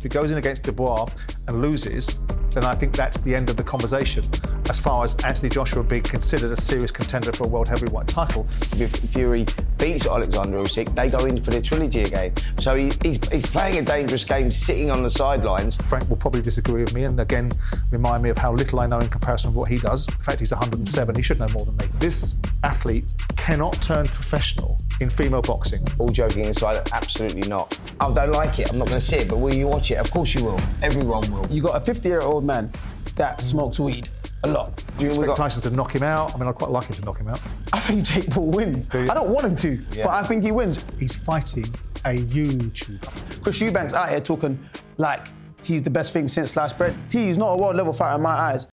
he goes in against Dubois and loses, then I think that's the end of the conversation as far as Anthony Joshua being considered a serious contender for a world heavyweight title. If Fury beats Alexander Usyk, they go in for the trilogy again. So he's playing a dangerous game sitting on the sidelines. Frank will probably disagree with me and again remind me of how little I know in comparison with what he does. In fact, he's 107, he should know more than me. This athlete cannot turn professional in female boxing. All joking aside, absolutely not. I don't like it, I'm not going to see it, but will you watch it? Of course you will. Everyone will. You got a 50-year-old man that smokes weed a lot. Do you expect Tyson to knock him out? I mean, I'd quite like him to knock him out. I think Jake Paul wins. I don't want him to, but I think he wins. He's fighting a YouTuber. Chris Eubanks out here talking like he's the best thing since sliced bread. He's not a world level fighter in my eyes.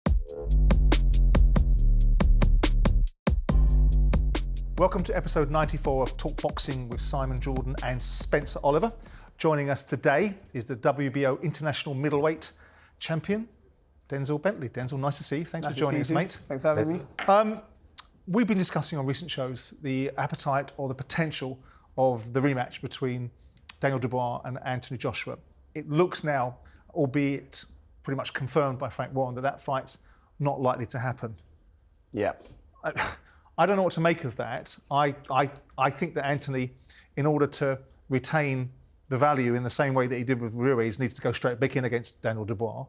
Welcome to episode 94 of Talk Boxing with Simon Jordan and Spencer Oliver. Joining us today is the WBO International Middleweight Champion, Denzel Bentley. Denzel, nice to see you. Thanks for joining us, mate. Thanks for having me. We've been discussing on recent shows the appetite or the potential of the rematch between Daniel Dubois and Anthony Joshua. It looks now, albeit pretty much confirmed by Frank Warren, that fight's not likely to happen. Yeah. I don't know what to make of that. I think that Anthony, in order to retain the value in the same way that he did with Ruiz, needs to go straight back in against Daniel Dubois.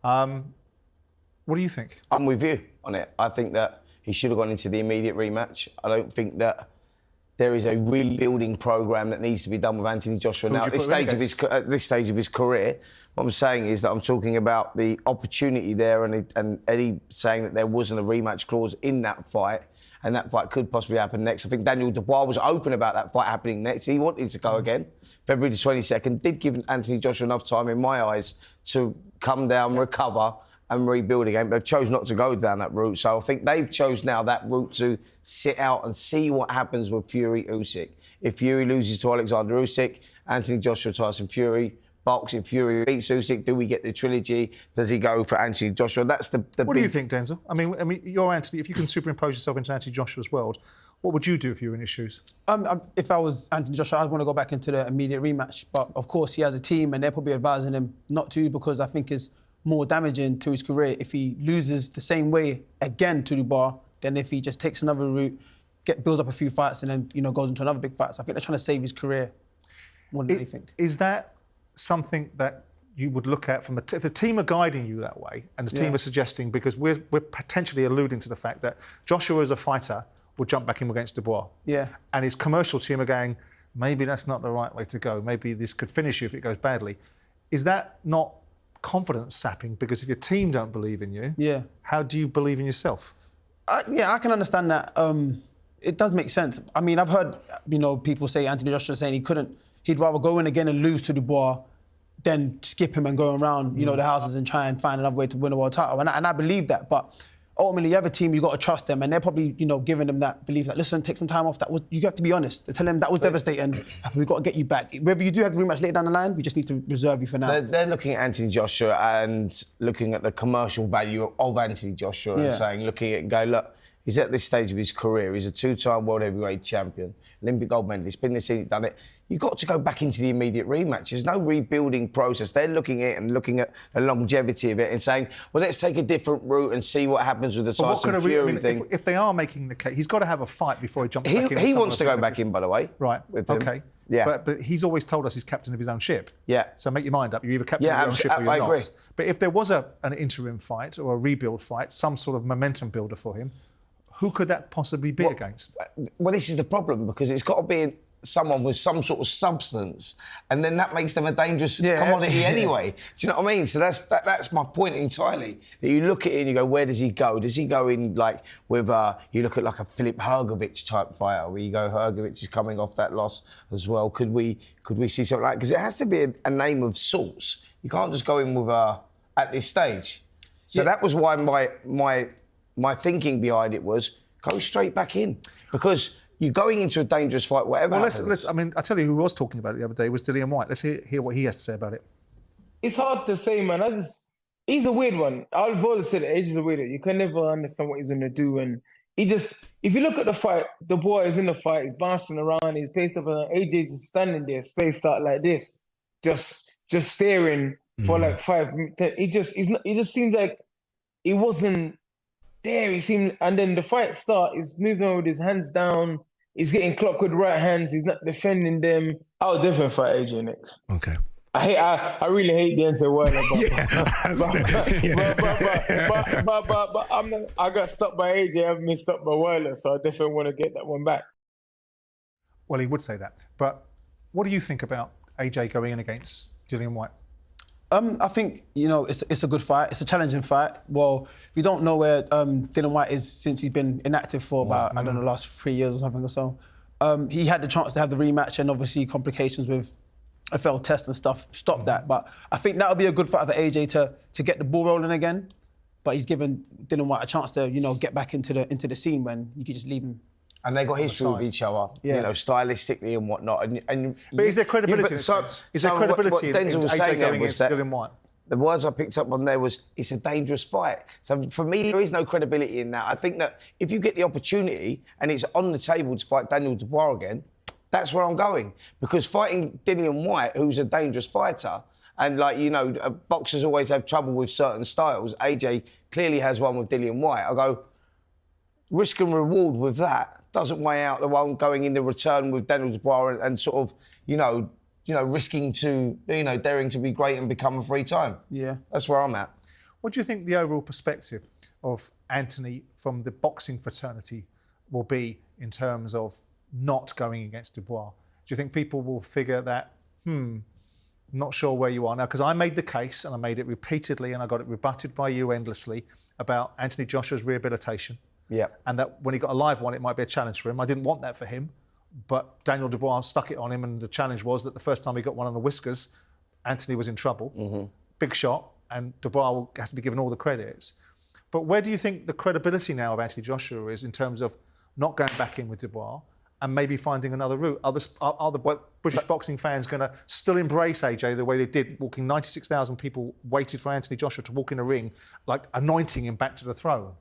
What do you think? I'm with you on it. I think that he should have gone into the immediate rematch. I don't think that there is a rebuilding programme that needs to be done with Anthony Joshua now at this stage of his career. What I'm saying is that I'm talking about the opportunity there and Eddie saying that there wasn't a rematch clause in that fight, and that fight could possibly happen next. I think Daniel Dubois was open about that fight happening next. He wanted to go again. February the 22nd did give Anthony Joshua enough time, in my eyes, to come down, recover and rebuild again. But they've chose not to go down that route. So I think they've chose now that route to sit out and see what happens with Fury Usyk. If Fury loses to Alexander Usyk, Anthony Joshua, Tyson Fury, box. If Fury beats Usyk, do we get the trilogy? Does he go for Anthony Joshua? That's the What do you think, Denzel? I mean, you're Anthony. If you can superimpose yourself into Anthony Joshua's world, what would you do if you were in his shoes? If I was Anthony Joshua, I'd want to go back into the immediate rematch. But of course, he has a team, and they're probably advising him not to, because I think it's more damaging to his career if he loses the same way again to Dubois than if he just takes another route, builds up a few fights, and then goes into another big fight. So I think they're trying to save his career more than anything. Is that something that you would look at from if the team are guiding you that way, and the team are suggesting, because we're potentially alluding to the fact that Joshua as a fighter would jump back in against Dubois. Yeah. And his commercial team are going, maybe that's not the right way to go. Maybe this could finish you if it goes badly. Is that not confidence sapping? Because if your team don't believe in you, how do you believe in yourself? I can understand that. It does make sense. I mean, I've heard people say, Anthony Joshua saying he'd rather go in again and lose to Dubois than skip him and go around the houses and try and find another way to win a world title. And I believe that, but ultimately you have a team, you've got to trust them, and they're probably giving them that belief that, listen, take some time off. You have to be honest. They tell them that was devastating. We've got to get you back. Whether you do have the rematch later down the line, we just need to reserve you for now. They're looking at Anthony Joshua and looking at the commercial value of Anthony Joshua and saying, looking at it and going, look, he's at this stage of his career. He's a two-time world heavyweight champion, Olympic gold medalist, been this, done it. You've got to go back into the immediate rematch. There's no rebuilding process. They're looking at it and looking at the longevity of it and saying, well, let's take a different route and see what happens with the Tyson Fury thing. If they are making the case, he's got to have a fight before he jumps back in. He wants to go back in, by the way. Right, okay. Yeah. But he's always told us he's captain of his own ship. Yeah. So make your mind up. You're either captain of your own ship or you're not. I agree. But if there was an interim fight or a rebuild fight, some sort of momentum builder for him, who could that possibly be against? Well, this is the problem, because it's got to be someone with some sort of substance, and then that makes them a dangerous commodity anyway. Do you know what I mean? So that's my point entirely. That you look at it and you go, where does he go? Does he go in with you look at a Filip Hrgovic type fighter, where you go, Hrgovic is coming off that loss as well. Could we see something like? Because it has to be a name of sorts. You can't just go in with at this stage. So that was why my thinking behind it was go straight back in, because you're going into a dangerous fight, whatever happens. I tell you who was talking about it the other day was Dillian Whyte. Let's hear what he has to say about it. It's hard to say, man. He's a weird one. I've always said Edge is a weird one. You can never understand what he's going to do. And if you look at the fight, the boy is in the fight, he's bouncing around, he's paced up, and AJ's just standing there, spaced out like this, just just staring for like 5 minutes. He just seems like he wasn't there. He seemed, and then the fight start. He's moving on with his hands down. He's getting clocked with right hands. He's not defending them. I would definitely fight AJ next. Okay. I really hate Deontay Wilder, but I got stopped by AJ. I've been stopped by Wilder, so I definitely want to get that one back. Well, he would say that. But what do you think about AJ going in against Dillian Whyte? I think, it's a good fight. It's a challenging fight. Well, we don't know where Dillian Whyte is since he's been inactive for about, I don't know, the last 3 years or something or so. He had the chance to have the rematch, and obviously complications with a failed test and stuff stopped that. But I think that would be a good fight for AJ to get the ball rolling again. But he's given Dillian Whyte a chance to, get back into the scene when you could just leave him. And they got history with each other, stylistically and whatnot. But is there credibility? Is there credibility in Denzel was AJ saying going against Dillian Whyte? The words I picked up on there was, it's a dangerous fight. So for me, there is no credibility in that. I think that if you get the opportunity and it's on the table to fight Daniel Dubois again, that's where I'm going. Because fighting Dillian Whyte, who's a dangerous fighter, and boxers always have trouble with certain styles. AJ clearly has one with Dillian Whyte. I go, risk and reward with that doesn't weigh out the one going in the return with Daniel Dubois and sort of, risking to, daring to be great and become a free time. Yeah. That's where I'm at. What do you think the overall perspective of Anthony from the boxing fraternity will be in terms of not going against Dubois? Do you think people will figure that, not sure where you are now? Because I made the case, and I made it repeatedly, and I got it rebutted by you endlessly, about Anthony Joshua's rehabilitation. Yeah. And that when he got a live one, it might be a challenge for him. I didn't want that for him, but Daniel Dubois stuck it on him, and the challenge was that the first time he got one on the whiskers, Anthony was in trouble. Big shot, and Dubois has to be given all the credits. But where do you think the credibility now of Anthony Joshua is in terms of not going back in with Dubois and maybe finding another route? Are the British boxing fans going to still embrace AJ the way they did, walking 96,000 people waited for Anthony Joshua to walk in a ring, like anointing him back to the throne?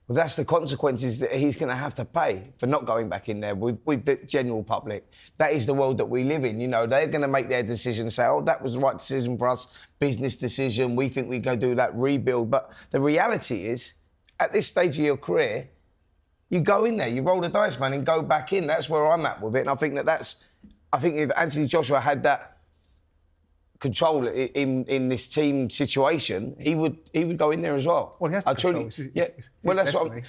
Well, that's the consequences that he's going to have to pay for not going back in there with the general public. That is the world that we live in. They're going to make their decision, say, oh, that was the right decision for us, business decision, we think we go do that rebuild. But the reality is, at this stage of your career, you go in there, you roll the dice, man, and go back in. That's where I'm at with it. And I think I think if Anthony Joshua had that control in this team situation, he would go in there as well. Well, he has to control.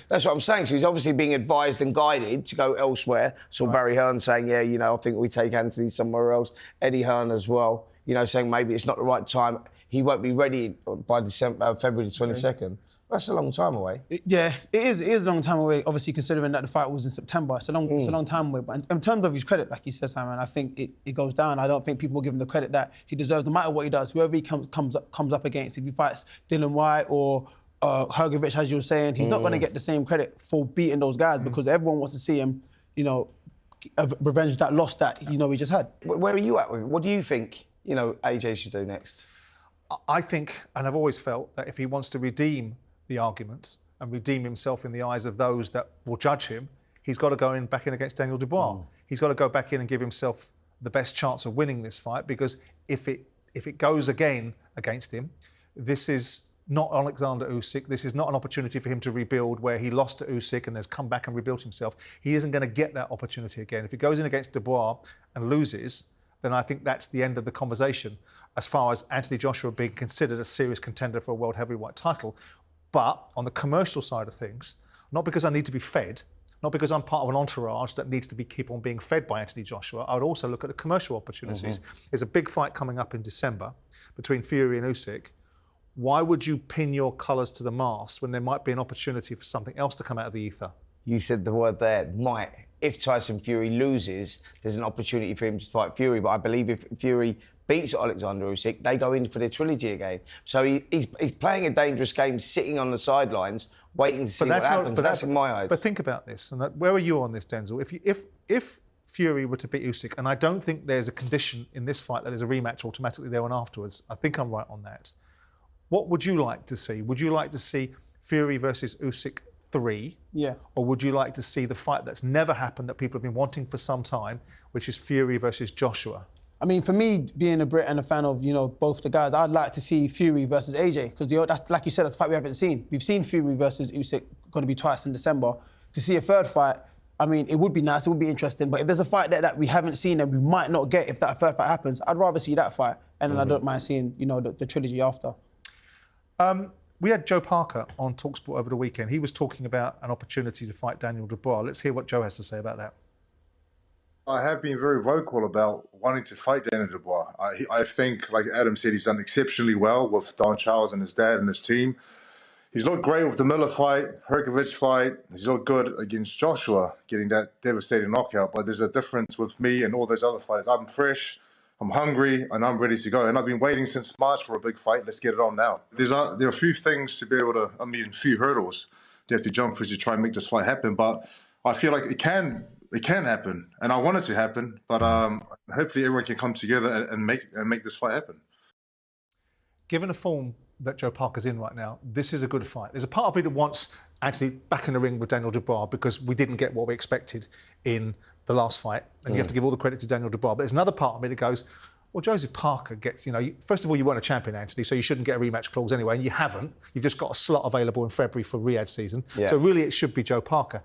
That's what I'm saying. So he's obviously being advised and guided to go elsewhere. So Barry Hearn saying, I think we take Anthony somewhere else. Eddie Hearn as well, saying maybe it's not the right time. He won't be ready by February 22nd. That's a long time away. It is a long time away, obviously, considering that the fight was in September. It's a long time away. But in terms of his credit, like you said, Simon, I think it goes down. I don't think people give him the credit that he deserves, no matter what he does. Whoever he comes up against, if he fights Dillian Whyte or Hrgovic, as you were saying, he's not going to get the same credit for beating those guys because everyone wants to see him, revenge that loss that, he just had. Where are you at with it? What do you think, AJ should do next? I think, and I've always felt, that if he wants to redeem the arguments and redeem himself in the eyes of those that will judge him, he's got to go back in against Daniel Dubois. He's got to go back in and give himself the best chance of winning this fight, because if it goes again against him, this is not Alexander Usyk. This is not an opportunity for him to rebuild where he lost to Usyk and has come back and rebuilt himself. He isn't going to get that opportunity again. If he goes in against Dubois and loses, then I think that's the end of the conversation as far as Anthony Joshua being considered a serious contender for a world heavyweight title. But on the commercial side of things, not because I need to be fed, not because I'm part of an entourage that needs to keep on being fed by Anthony Joshua, I would also look at the commercial opportunities. There's a big fight coming up in December between Fury and Usyk. Why would you pin your colours to the mast when there might be an opportunity for something else to come out of the ether? You said the word there, might. If Tyson Fury loses, there's an opportunity for him to fight Fury. But I believe if Fury beats Alexander Usyk, they go in for the trilogy again. So he's playing a dangerous game, sitting on the sidelines, waiting to see what happens. But that's in my eyes. But think about this, and where are you on this, Denzel? If Fury were to beat Usyk, and I don't think there's a condition in this fight that there's a rematch automatically there and afterwards. I think I'm right on that. What would you like to see? Would you like to see Fury versus Usyk 3? Yeah. Or would you like to see the fight that's never happened that people have been wanting for some time, which is Fury versus Joshua? I mean, for me, being a Brit and a fan of, you know, both the guys, I'd like to see Fury versus AJ, because that's, like you said, that's a fight we haven't seen. We've seen Fury versus Usyk, going to be twice in December. To see a third fight, I mean, it would be nice, it would be interesting, but if there's a fight that we haven't seen and we might not get if that third fight happens, I'd rather see that fight, and then I don't mind seeing, you know, the trilogy after. We had Joe Parker on Talksport over the weekend. He was talking about an opportunity to fight Daniel Dubois. Let's hear what Joe has to say about that. I have been very vocal about wanting to fight Daniel Dubois. I think, like Adam said, he's done exceptionally well with Don Charles and his dad and his team. He's looked great with the Miller fight, Hrgovic fight. He's looked good against Joshua, getting that devastating knockout. But there's a difference with me and all those other fighters. I'm fresh, I'm hungry, and I'm ready to go. And I've been waiting since March for a big fight. Let's get it on now. There are a few things to be able to, a few hurdles they have to jump through to try and make this fight happen. But I feel like it can happen, and I want it to happen, but hopefully everyone can come together and make this fight happen. Given the form that Joe Parker's in right now, this is a good fight. There's a part of me that wants Anthony back in the ring with Daniel Dubois because we didn't get what we expected in the last fight, and you have to give all the credit to Daniel Dubois. But there's another part of me that goes, well, Joseph Parker gets, you know, first of all, you weren't a champion, Anthony, so you shouldn't get a rematch clause anyway, and you haven't. You've just got a slot available in February for Riyadh season. Yeah. So really, it should be Joe Parker.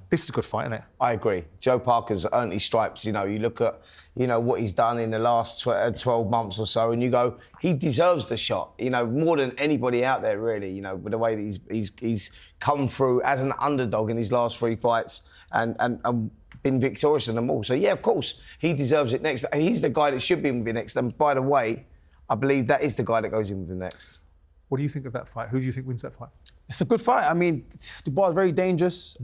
This is a good fight, isn't it? I agree. Joe Parker's earned his stripes. You know, you look at, you know, what he's done in the last 12 months or so, and you go, he deserves the shot. You know, more than anybody out there, really. You know, with the way that he's come through as an underdog in his last 3 fights, and been victorious in them all. So, yeah, of course, he deserves it next. He's the guy that should be in with next. And by the way, I believe that is the guy that goes in with next. What do you think of that fight? Who do you think wins that fight? It's a good fight. I mean, Dubois is very dangerous.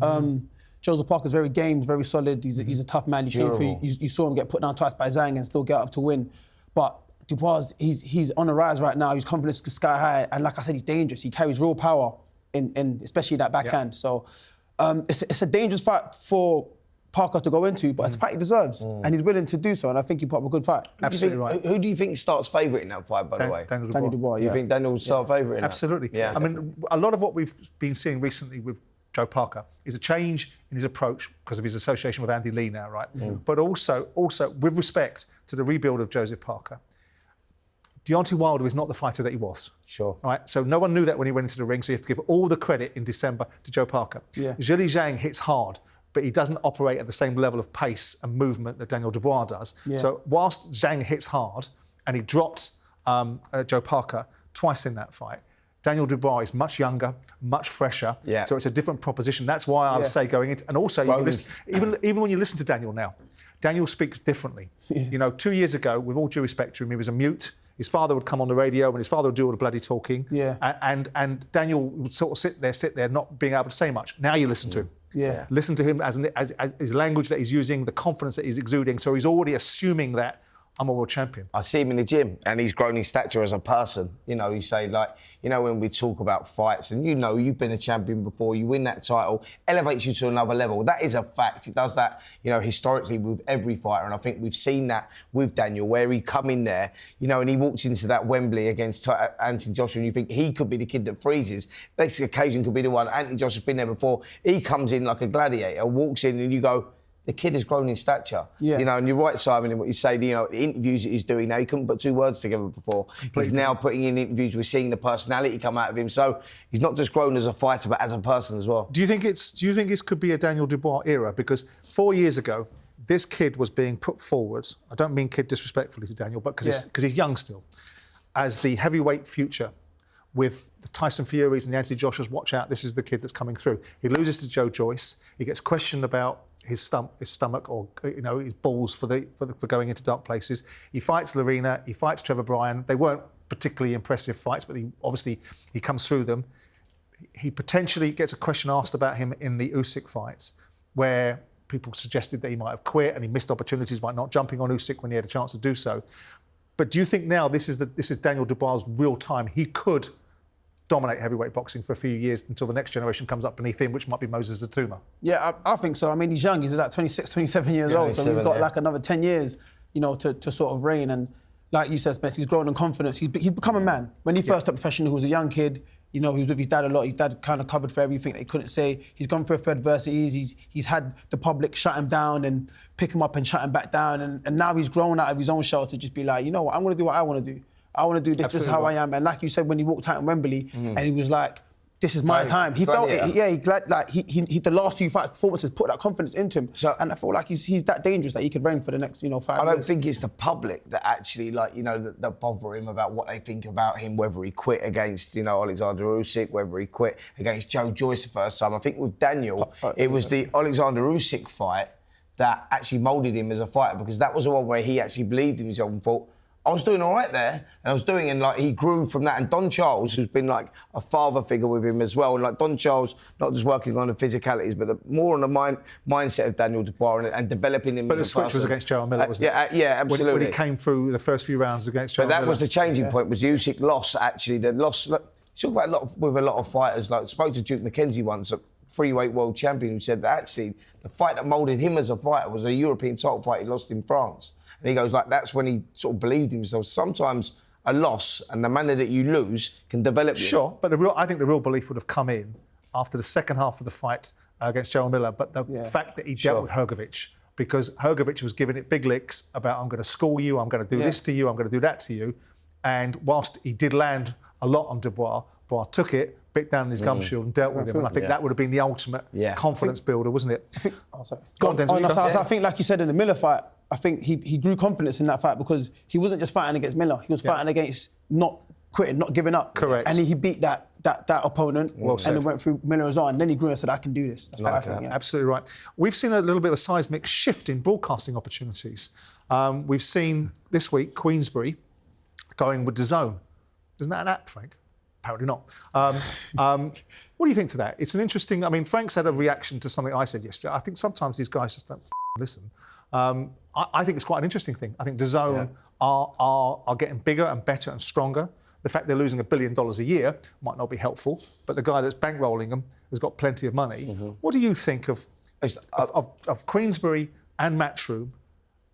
Joseph Parker's very game, very solid. He's a tough man. You saw him get put down twice by Zhang and still get up to win. But Dubois, he's on the rise right now. His confidence is sky high. And like I said, he's dangerous. He carries real power, in especially that backhand. So it's a dangerous fight for Parker to go into, but it's a fight he deserves, and he's willing to do so, and I think he put up a good fight. Absolutely right. Who do you think starts favourite in that fight, by the way? Daniel Dubois, You think Daniel will start favourite in that? Absolutely. Yeah. I mean, a lot of what we've been seeing recently with Joe Parker is a change in his approach because of his association with Andy Lee now, right? But also with respect to the rebuild of Joseph Parker, Deontay Wilder is not the fighter that he was. Sure. Right? So no one knew that when he went into the ring, so you have to give all the credit in December to Joe Parker. Yeah. Zhilei Zhang hits hard, but he doesn't operate at the same level of pace and movement that Daniel Dubois does. Yeah. So whilst Zhang hits hard, and he dropped Joe Parker twice in that fight, Daniel Dubois is much younger, much fresher. Yeah. So it's a different proposition. That's why I would say going into, and also even when you listen to Daniel now, Daniel speaks differently. Yeah. You know, 2 years ago, with all due respect to him, he was a mute. His father would come on the radio and his father would do all the bloody talking. Yeah. And Daniel would sort of sit there not being able to say much. Now you listen to him. Yeah. Listen to him as his language that he's using, the confidence that he's exuding. So he's already assuming that I'm a world champion. I see him in the gym, and he's grown in stature as a person. You know, you say, like, you know, when we talk about fights, and you know, you've been a champion before, you win that title, elevates you to another level. That is a fact. It does that, you know, historically with every fighter, and I think we've seen that with Daniel, where he come in there, you know, and he walks into that Wembley against Anthony Joshua, and you think he could be the kid that freezes. Next occasion could be the one. Anthony Joshua's been there before. He comes in like a gladiator, walks in, and you go, the kid has grown in stature. Yeah. You know, and you're right, Simon, in what you say, you know, the interviews that he's doing now, he couldn't put 2 words together before. Completely. He's now putting in interviews, we're seeing the personality come out of him. So he's not just grown as a fighter, but as a person as well. Do you think this could be a Daniel Dubois era? Because 4 years ago, this kid was being put forward, I don't mean kid disrespectfully to Daniel, but because he's young still, as the heavyweight future. With the Tyson Furies and the Anthony Joshua's, watch out, this is the kid that's coming through. He loses to Joe Joyce. He gets questioned about his stomach or, you know, his balls for going into dark places. He fights Larina, he fights Trevor Bryan. They weren't particularly impressive fights, but he comes through them. He potentially gets a question asked about him in the Usyk fights, where people suggested that he might have quit and he missed opportunities by not jumping on Usyk when he had a chance to do so. But do you think now this is Daniel Dubois' real time? He could dominate heavyweight boxing for a few years until the next generation comes up beneath him, which might be Moses Zatuma. Yeah, I think so. I mean, he's young. He's like 26, 27 years old. So he's got like another 10 years, you know, to sort of reign. And like you said, Spence, he's grown in confidence. He's become a man. When he first started professional, he was a young kid. You know, he was with his dad a lot. His dad kind of covered for everything that he couldn't say. He's gone through a few adversities. He's had the public shut him down and pick him up and shut him back down. And now he's grown out of his own shell to just be like, you know what, I'm going to do what I want to do. I want to do this. Absolutely. This is how I am. And like you said, when he walked out in Wembley and he was like, this is my time. He felt it. Yeah, he the last 2 fights performances put that confidence into him. So, and I feel like he's that dangerous that he could reign for the next, 5 years. I don't think it's the public that actually, that bother him about what they think about him, whether he quit against, Alexander Usyk, whether he quit against Joe Joyce the first time. I think with Daniel, it was the Alexander Usyk fight that actually moulded him as a fighter, because that was the one where he actually believed in himself and thought, I was doing all right there, and he grew from that. And Don Charles, who's been like a father figure with him as well, and like Don Charles, not just working on the physicalities, but more on the mindset of Daniel Dubois and developing him. But the switch was against Jarrell Miller, wasn't it? Yeah, absolutely. When he came through the first few rounds against Jarrell Miller. But that was the changing point. Was Usyk loss actually? The loss. You talk about with a lot of fighters. Like, I spoke to Duke McKenzie once, a freeweight world champion, who said that actually the fight that moulded him as a fighter was a European title fight he lost in France. And he goes, that's when he sort of believed in himself. Sometimes a loss and the manner that you lose can develop you. Sure, but I think the real belief would have come in after the second half of the fight against Jarrell Miller, but the fact that he dealt with Hrgovic, because Hrgovic was giving it big licks about, I'm going to school you, I'm going to do this to you, I'm going to do that to you. And whilst he did land a lot on Dubois, Dubois took it, bit down in his gum shield and dealt with him. And I think that would have been the ultimate confidence builder, wasn't it? I think, sorry. Go on, Denzel. I think, like you said, in the Miller fight, I think he grew confidence in that fight because he wasn't just fighting against Miller. He was fighting against not quitting, not giving up. Correct. And he beat that opponent and then went through Miller as well. And then he grew and said, I can do this. That's what I think. Yeah. Absolutely right. We've seen a little bit of a seismic shift in broadcasting opportunities. We've seen this week Queensberry going with DAZN. Isn't that an app, Frank? Apparently not. What do you think to that? It's an interesting... I mean, Frank's had a reaction to something I said yesterday. I think sometimes these guys just don't listen. I think it's quite an interesting thing. I think DAZN are getting bigger and better and stronger. The fact they're losing $1 billion a year might not be helpful, but the guy that's bankrolling them has got plenty of money. What do you think of Queensberry and Matchroom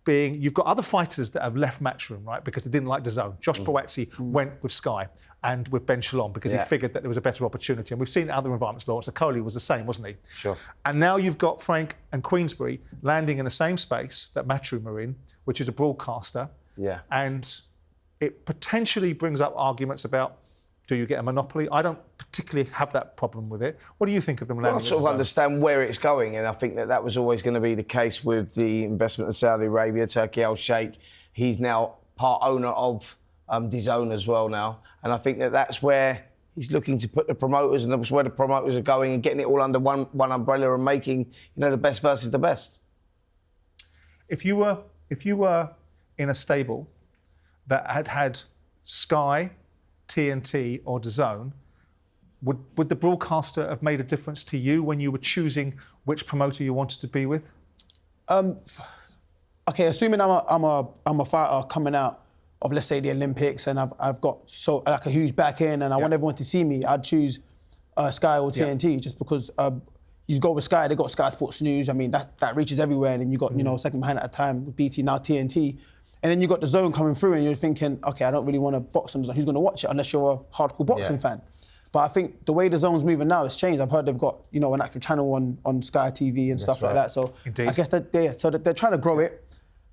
being... You've got other fighters that have left Matchroom, right, because they didn't like DAZN. Josh Boazzi went with Sky and with Ben Shalom because he figured that there was a better opportunity. And we've seen other environments, Lawrence Okoli was the same, wasn't he? Sure. And now you've got Frank and Queensberry landing in the same space that Matchroom are in, which is a broadcaster. Yeah. And it potentially brings up arguments about, do you get a monopoly? I don't particularly have that problem with it. What do you think of them landing? I sort of understand where it's going, and I think that was always going to be the case with the investment in Saudi Arabia, Turkey Al Sheikh. He's now part owner of DAZN as well now, and I think that's where he's looking to put the promoters, and that's where the promoters are going and getting it all under one umbrella and making the best versus the best. If you were in a stable that had Sky, TNT or DAZN, would the broadcaster have made a difference to you when you were choosing which promoter you wanted to be with? Okay, assuming I'm a fighter coming out of, let's say, the Olympics, and I've got a huge back end, and I want everyone to see me, I'd choose Sky or TNT just because you go with Sky, they got Sky Sports News. I mean, that reaches everywhere, and then you got second behind at a time with BT, now TNT. And then you got DAZN coming through and you're thinking, okay, I don't really want to box on DAZN. Who's going to watch it unless you're a hardcore boxing fan? But I think the way DAZN's moving now has changed. I've heard they've got, an actual channel on Sky TV and stuff like that. So Indeed. I guess they're trying to grow it.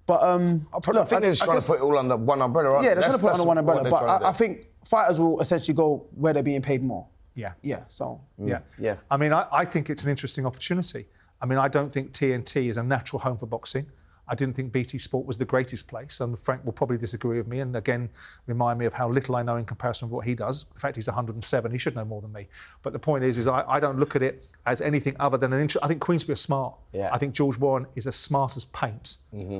But I think they're just trying to put it all under one umbrella, aren't they? Yeah, they're trying to put it under one umbrella. But I think fighters will essentially go where they're being paid more. Yeah. Yeah, so... Yeah. I mean, I think it's an interesting opportunity. I mean, I don't think TNT is a natural home for boxing. I didn't think BT Sport was the greatest place, and Frank will probably disagree with me, and again, remind me of how little I know in comparison with what he does. In fact, he's 107, he should know more than me. But the point is I don't look at it as anything other than an interest. I think Queensberry are smart. Yeah. I think George Warren is as smart as paint.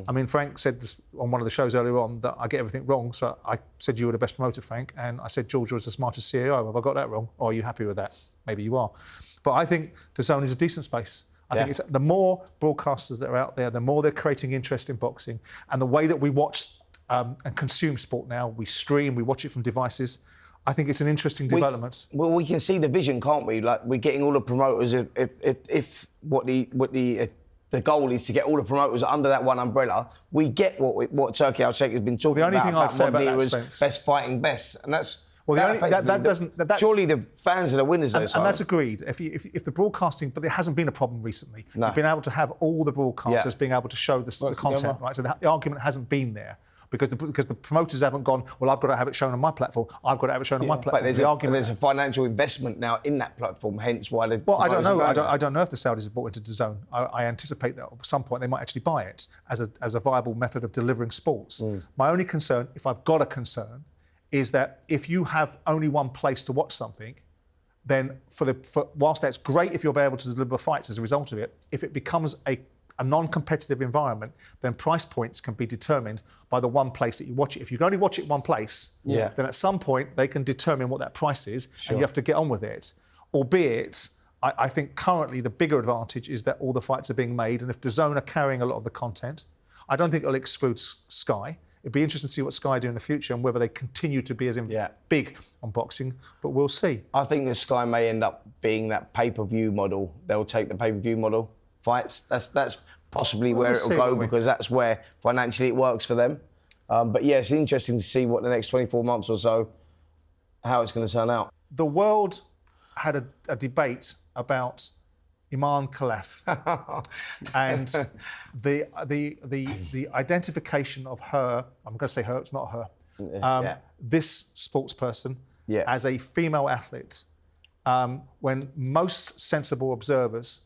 I mean, Frank said this on one of the shows earlier on that I get everything wrong, so I said you were the best promoter, Frank, and I said George was the smartest CEO. Have I got that wrong? Or are you happy with that? Maybe you are. But I think DAZN is a decent space. I think it's the more broadcasters that are out there, the more they're creating interest in boxing. And the way that we watch and consume sport now, we stream, we watch it from devices. I think it's an interesting development. Well, we can see the vision, can't we? Like, we're getting all the promoters. If what the goal is to get all the promoters under that one umbrella, we get what Turkey Al Sheikh has been talking about. The only thing I'd say about that, was Spence, best fighting best, and that's. Well, that doesn't. Surely the fans are the winners, though. And that's agreed. If the broadcasting, but there hasn't been a problem recently. No. You've been able to have all the broadcasters being able to show the content, right? So the argument hasn't been there. Because the promoters haven't gone, well, I've got to have it shown on my platform, I've got to have it shown on my platform. But there's a financial investment now in that platform, hence why the... Well, I don't know. I don't know if the Saudis have bought into DAZN. I anticipate that at some point they might actually buy it as a viable method of delivering sports. My only concern, if I've got a concern, is that if you have only one place to watch something, then whilst that's great if you'll be able to deliver fights as a result of it, if it becomes a non-competitive environment, then price points can be determined by the one place that you watch it. If you can only watch it one place, then at some point they can determine what that price is, and you have to get on with it. Albeit, I think currently the bigger advantage is that all the fights are being made, and if DAZN are carrying a lot of the content, I don't think it'll exclude Sky. It'd be interesting to see what Sky do in the future and whether they continue to be as big on boxing, but we'll see. I think that Sky may end up being that pay-per-view model. They'll take the pay-per-view model. Fights, that's possibly where it'll go, because that's where financially it works for them. But yeah, it's interesting to see what the next 24 months or so, how it's going to turn out. The world had a debate about Imane Khelif and the identification of her. I'm going to say her. It's not her. This sports person as a female athlete, when most sensible observers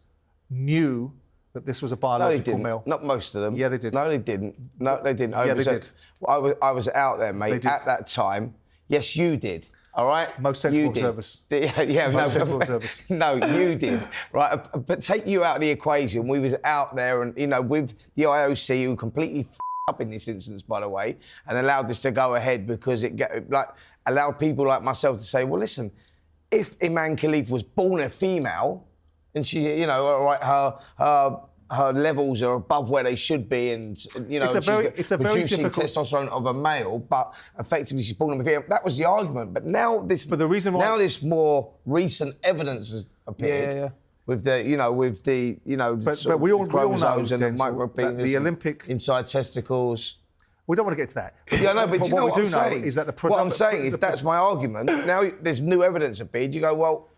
knew that this was a biological male. Not most of them. Yeah, they did. No, they didn't. No, they didn't. Yeah, they did. I was out there, mate, at that time. Yes, you did. All right? Most sensible observers. Most sensible observers. No, you did. Right? But take you out of the equation. We was out there and, with the IOC, who completely up in this instance, by the way, and allowed this to go ahead because it allowed people like myself to say, well, listen, if Imane Khelif was born a female, and she, all right, her levels are above where they should be, and it's a very reducing difficult testosterone of a male, but effectively she's born a female. That was the argument. But now this more recent evidence has appeared. With the, but we all know, and Denzel, that the Olympic inside testicles. We don't want to get to that. But what we do know is that what I'm saying is that's my argument. Now there's new evidence appeared. You go, well,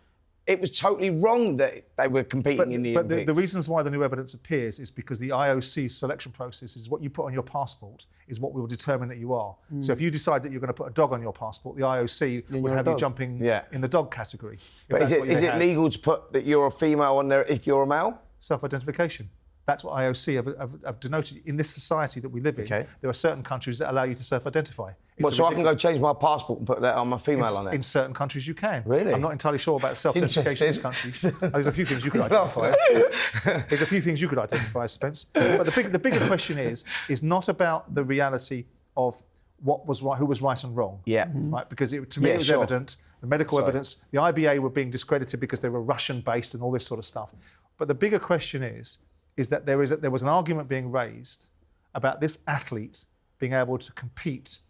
it was totally wrong that they were competing in the Olympics. But the reasons why the new evidence appears is because the IOC selection process is what you put on your passport is what will determine that you are. So if you decide that you're going to put a dog on your passport, the IOC would have you jumping in the dog category. But is it legal to put that you're a female on there if you're a male? Self-identification. That's what IOC have denoted. In this society that we live in, there are certain countries that allow you to self-identify. So I can go change my passport and put that on my female on it? In certain countries you can. Really? I'm not entirely sure about self-identification in this country. There's a few things you could identify as. There's a few things you could identify as, Spence. But the bigger question is not about the reality of what was right, who was right and wrong. Yeah. Right? Because to me it was evident, the medical evidence, the IBA were being discredited because they were Russian-based and all this sort of stuff. But the bigger question is that there was an argument being raised about this athlete being able to compete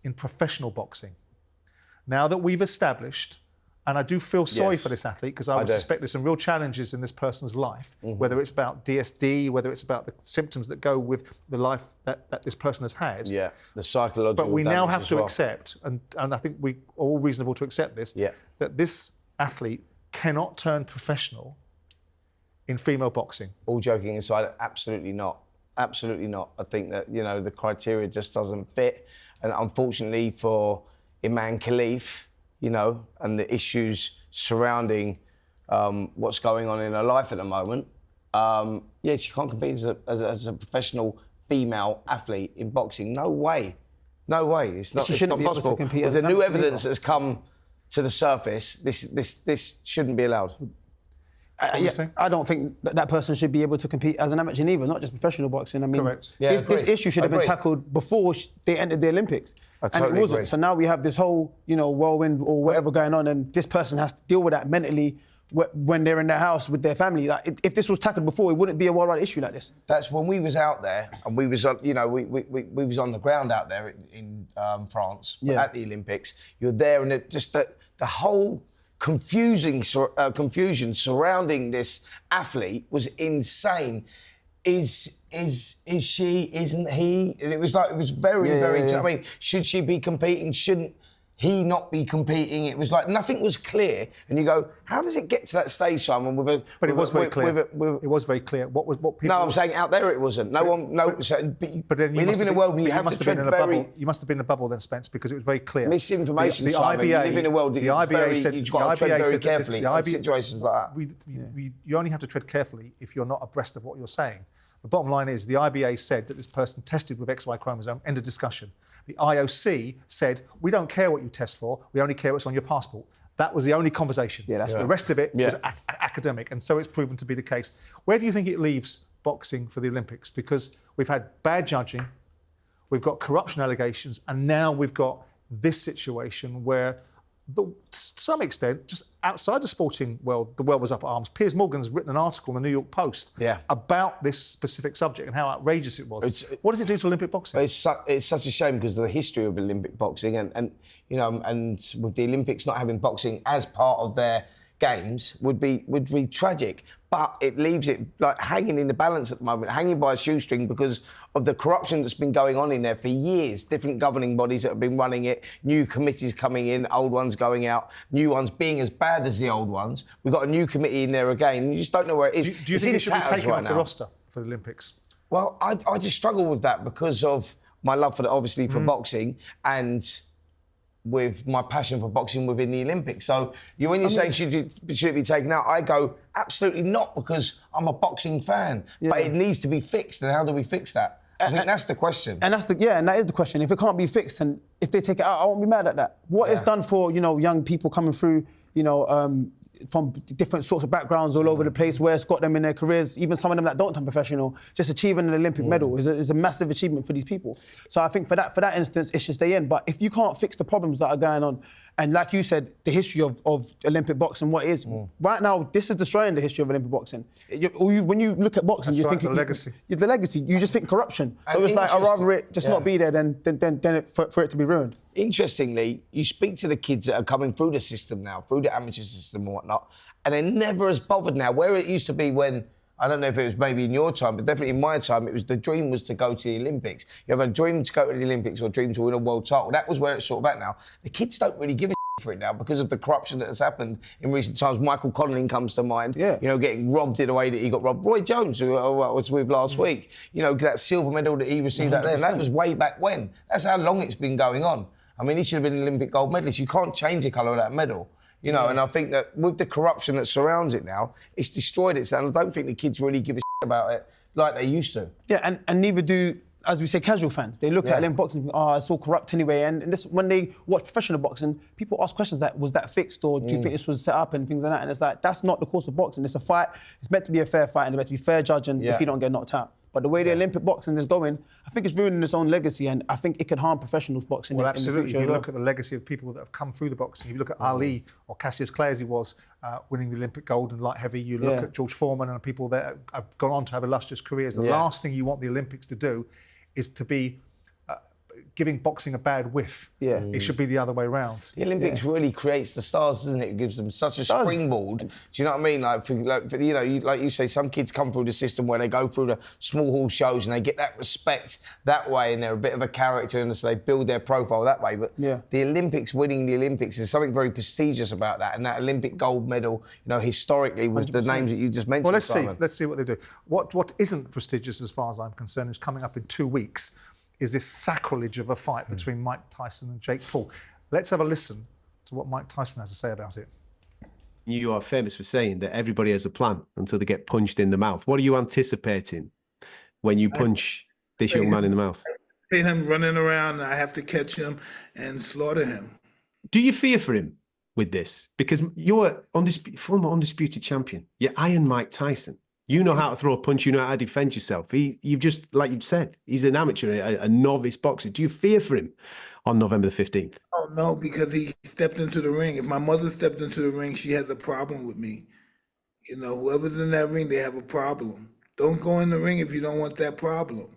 in professional boxing. Now that we've established, and I do feel sorry for this athlete because I would suspect there's some real challenges in this person's life, whether it's about DSD, whether it's about the symptoms that go with the life that this person has had. Yeah, the psychological. But we now have to accept, and I think we are all reasonable to accept this, that this athlete cannot turn professional in female boxing. All joking aside, absolutely not. Absolutely not. I think that, the criteria just doesn't fit. And unfortunately for Imane Khelif, and the issues surrounding what's going on in her life at the moment, she can't compete as a professional female athlete in boxing. No way. No way. It's not possible. With the new evidence that's come to the surface, this shouldn't be allowed. I don't think that person should be able to compete as an amateur either, not just professional boxing. I mean, correct. This issue should have been tackled before they entered the Olympics. I totally and it wasn't. agree. So now we have this whole, whirlwind or whatever going on, and this person has to deal with that mentally when they're in their house with their family. Like, if this was tackled before, it wouldn't be a worldwide issue like this. That's when we was out there, and we was on, we was on the ground out there in France at the Olympics. You're there, and just the whole confusion surrounding this athlete was insane. Is she? Isn't he? And it was very. I mean, should she be competing? Shouldn't? he not be competing? It was like nothing was clear, and you go, how does it get to that stage, Simon? But it was very clear. It was very clear. What people? No, I'm saying out there it wasn't. No one. No. But then we live in a world where you have to tread very. You must have been in a bubble then, Spence, because it was very clear. Misinformation. The Simon. IBA. You live in a world that the IBA said you've got to tread very carefully in IBA, situations like that. You only have to tread carefully if you're not abreast of what you're saying. The bottom line is the IBA said that this person tested with XY chromosome, end of discussion. The IOC said, we don't care what you test for, we only care what's on your passport. That was the only conversation. Yeah, that's the rest of it was academic, and so it's proven to be the case. Where do you think it leaves boxing for the Olympics? Because we've had bad judging, we've got corruption allegations, and now we've got this situation where, to some extent, just outside the sporting world, the world was up at arms. Piers Morgan's written an article in the New York Post about this specific subject and how outrageous it was. What does it do to Olympic boxing? It's such a shame because of the history of Olympic boxing and with the Olympics not having boxing as part of their games would be tragic. But it leaves it like hanging in the balance at the moment, hanging by a shoestring because of the corruption that's been going on in there for years. Different governing bodies that have been running it, new committees coming in, old ones going out, new ones being as bad as the old ones. We've got a new committee in there again, and you just don't know where it is. Do you think it should be taken off the roster for the Olympics? Well, I just struggle with that because of my love for for boxing and with my passion for boxing within the Olympics. So when you're saying should it be taken out, I go, absolutely not, because I'm a boxing fan. Yeah. But it needs to be fixed, and how do we fix that? I think that's the question. And that is the question. If it can't be fixed, and if they take it out, I won't be mad at that. What it's done for, young people coming through, from different sorts of backgrounds all over the place, where it's got them in their careers, even some of them that don't turn professional, just achieving an Olympic medal is a massive achievement for these people. So I think for that instance, it should stay in. But if you can't fix the problems that are going on, and like you said, the history of Olympic boxing, what it is, right now, this is destroying the history of Olympic boxing. When you look at boxing, you think... the legacy. The legacy, you just think corruption. So it's like, I'd rather it just not be there than for it to be ruined. Interestingly, you speak to the kids that are coming through the system now, through the amateur system and whatnot, and they're never as bothered now. Where it used to be when, I don't know if it was maybe in your time, but definitely in my time, the dream was to go to the Olympics. You have a dream to go to the Olympics or a dream to win a world title. That was where it's sort of at now. The kids don't really give a for it now because of the corruption that has happened in recent times. Michael Connelly comes to mind, getting robbed in a way that he got robbed. Roy Jones, who I was with last week, that silver medal that he received out there, that was way back when. That's how long it's been going on. I mean, he should have been an Olympic gold medalist. You can't change the colour of that medal, and I think that with the corruption that surrounds it now, it's destroyed it. And I don't think the kids really give a about it like they used to. Yeah, and neither do, as we say, casual fans. They look at Olympic boxing and think, it's all corrupt anyway. And this, when they watch professional boxing, people ask questions like, was that fixed, or do you think this was set up, and things like that? And it's like, that's not the course of boxing. It's a fight. It's meant to be a fair fight, and it's meant to be fair judging if you don't get knocked out. But the way the Olympic boxing is going, I think it's ruining its own legacy, and I think it could harm professional boxing. Well, in absolutely. the future. If you look at the legacy of people that have come through the boxing, if you look at Ali or Cassius Clay, as he was, winning the Olympic gold in light heavy, you look at George Foreman and people that have gone on to have illustrious careers. The last thing you want the Olympics to do is to be giving boxing a bad whiff. Yeah. It should be the other way around. The Olympics really creates the stars, doesn't it? It gives them such a springboard. Do you know what I mean? Like you say, some kids come through the system where they go through the small hall shows and they get that respect that way, and they're a bit of a character, and so they build their profile that way. But the Olympics, winning the Olympics, is something very prestigious about that. And that Olympic gold medal, historically was 100%. The names that you just mentioned. Well, let's see what they do. What isn't prestigious, as far as I'm concerned, is coming up in 2 weeks. Is this sacrilege of a fight between Mike Tyson and Jake Paul. Let's have a listen to what Mike Tyson has to say about it. You are famous for saying that everybody has a plan until they get punched in the mouth. What are you anticipating when you punch this young man in the mouth? See him running around, and I have to catch him and slaughter him. Do you fear for him with this? Because you're former undisputed champion. You're Iron Mike Tyson. You know how to throw a punch. You know how to defend yourself. You've just, like you said, he's an amateur, a novice boxer. Do you fear for him on November the 15th? Oh, no, because he stepped into the ring. If my mother stepped into the ring, she has a problem with me. Whoever's in that ring, they have a problem. Don't go in the ring if you don't want that problem.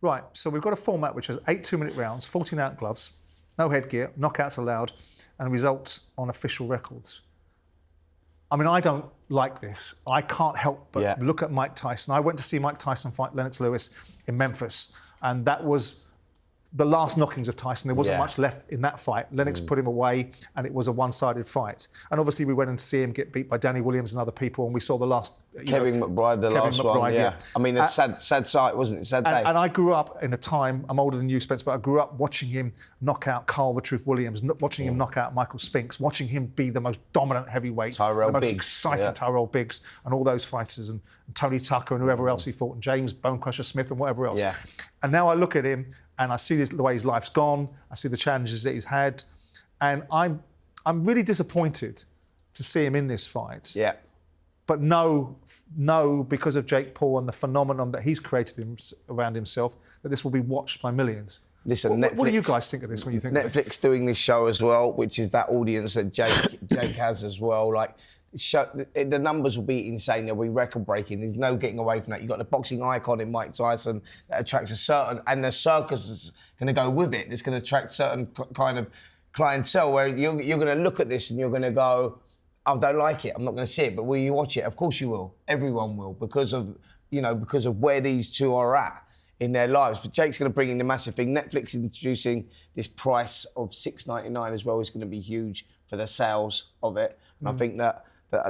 Right, so we've got a format which has 8 2-minute rounds, 14-ounce gloves, no headgear, knockouts allowed, and results on official records. I mean, I don't like this. I can't help but look at Mike Tyson. I went to see Mike Tyson fight Lennox Lewis in Memphis, and that was the last knockings of Tyson, there wasn't much left in that fight. Lennox put him away, and it was a one-sided fight. And obviously, we went in to see him get beat by Danny Williams and other people, and we saw the last... Kevin McBride, the last one, yeah. I mean, a sad sight, wasn't it? Sad day. And I grew up in a time, I'm older than you, Spence, but I grew up watching him knock out Carl the Truth Williams, watching him knock out Michael Spinks, watching him be the most dominant heavyweight, the most exciting Tyrell Biggs, and all those fighters, and Tony Tucker and whoever else he fought, and James Bonecrusher Smith and whatever else. Yeah. And now I look at him and I see the way his life's gone, I see the challenges that he's had, and I'm really disappointed to see him in this fight. Yeah. But no, because of Jake Paul and the phenomenon that he's created around himself, that this will be watched by millions. Listen, what do you guys think of this when you think Netflix of it? doing this show as well, which is that audience that Jake has as well. Like, the numbers will be insane. They'll be record-breaking. There's no getting away from that. You've got the boxing icon in Mike Tyson that attracts a certain... And the circus is going to go with it. It's going to attract certain kind of clientele where you're going to look at this and you're going to go, I don't like it. I'm not going to see it. But will you watch it? Of course you will. Everyone will because of where these two are at in their lives. But Jake's going to bring in the massive thing. Netflix introducing this price of $6.99 as well is going to be huge for the sales of it. And I think that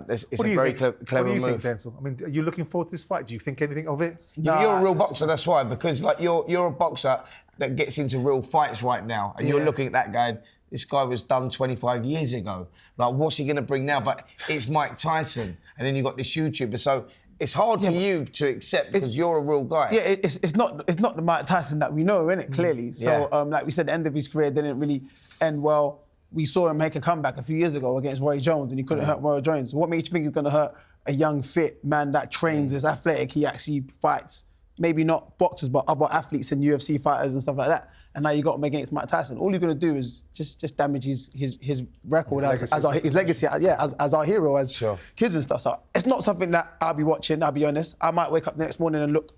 it's a very clever move. What do you think, Denzel? I mean, are you looking forward to this fight? Do you think anything of it? No, you're a real boxer, that's why. Because like you're a boxer that gets into real fights right now. And you're looking at that going, this guy was done 25 years ago. Like, what's he going to bring now? But it's Mike Tyson. And then you've got this YouTuber. So it's hard for you to accept because you're a real guy. Yeah, it's not the Mike Tyson that we know, innit, clearly. So, like we said, the end of his career didn't really end well. We saw him make a comeback a few years ago against Roy Jones, and he couldn't hurt Roy Jones. So what makes you think he's going to hurt a young, fit man that trains, is athletic, he actually fights, maybe not boxers, but other athletes and UFC fighters and stuff like that. And now you got him against Mike Tyson. All you're going to do is just damage his record his legacy as our hero, as kids and stuff. So it's not something that I'll be watching, I'll be honest. I might wake up the next morning and look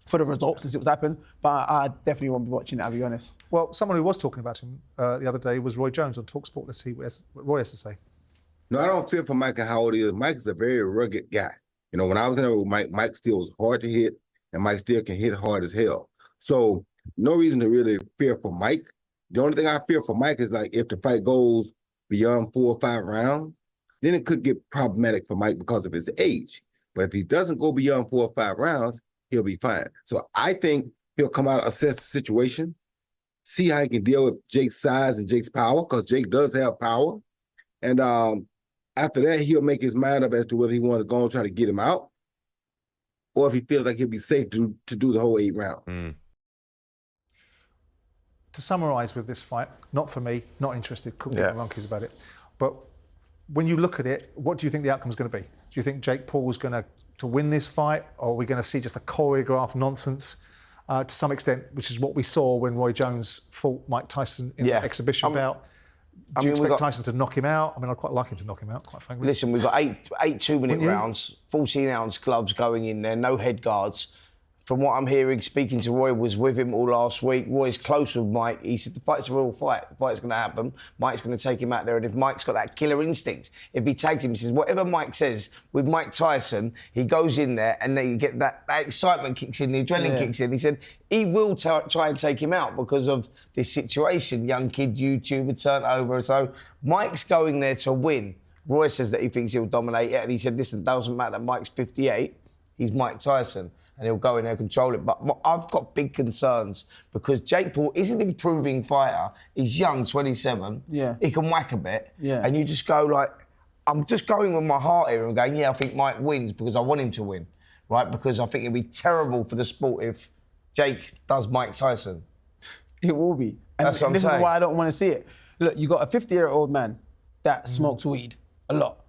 for the results since it was happened, but I definitely won't be watching it, I'll be honest. Well, someone who was talking about him the other day was Roy Jones on TalkSport. Let's see what Roy has to say. No, I don't feel for Mike and how old he is. Mike is a very rugged guy. You know, when I was in there with Mike, Mike still was hard to hit, and Mike still can hit hard as hell. So no reason to really fear for Mike. The only thing I fear for Mike is like if the fight goes beyond 4 or 5 rounds, then it could get problematic for Mike because of his age. But if he doesn't go beyond 4 or 5 rounds, he'll be fine. So I think he'll come out, assess the situation, see how he can deal with Jake's size and Jake's power, because Jake does have power. And after that, he'll make his mind up as to whether he wants to go and try to get him out, or if he feels like he'll be safe to do the whole 8 rounds. To summarise with this fight, not for me, not interested, couldn't give a monkeys about it. But when you look at it, what do you think the outcome's going to be? Do you think Jake Paul's going to win this fight, or are we going to see just a choreographed nonsense to some extent, which is what we saw when Roy Jones fought Mike Tyson in the exhibition bout? Do you expect Tyson to knock him out? I mean, I'd quite like him to knock him out, quite frankly. Listen, we've got eight 2-minute rounds, 14-ounce gloves going in there, no head guards. From what I'm hearing, speaking to Roy, was with him all last week. Roy's close with Mike. He said the fight's a real fight. The fight's going to happen. Mike's going to take him out there. And if Mike's got that killer instinct, if he tags him, he says, whatever Mike says, with Mike Tyson, he goes in there and then you get that excitement kicks in, the adrenaline kicks in. He said he will try and take him out because of this situation. Young kid, YouTuber, turned over. So Mike's going there to win. Roy says that he thinks he'll dominate it. And he said, listen, it doesn't matter. Mike's 58. He's Mike Tyson. And he'll go in there and control it. But I've got big concerns because Jake Paul is an improving fighter. He's young, 27. Yeah. He can whack a bit. Yeah. And you just go like, I'm just going with my heart here and going, yeah, I think Mike wins because I want him to win, right? Because I think it'd be terrible for the sport if Jake does Mike Tyson. It will be. And that's what I'm this saying. is why I don't want to see it. Look, you got a 50-year-old man that smokes weed a lot.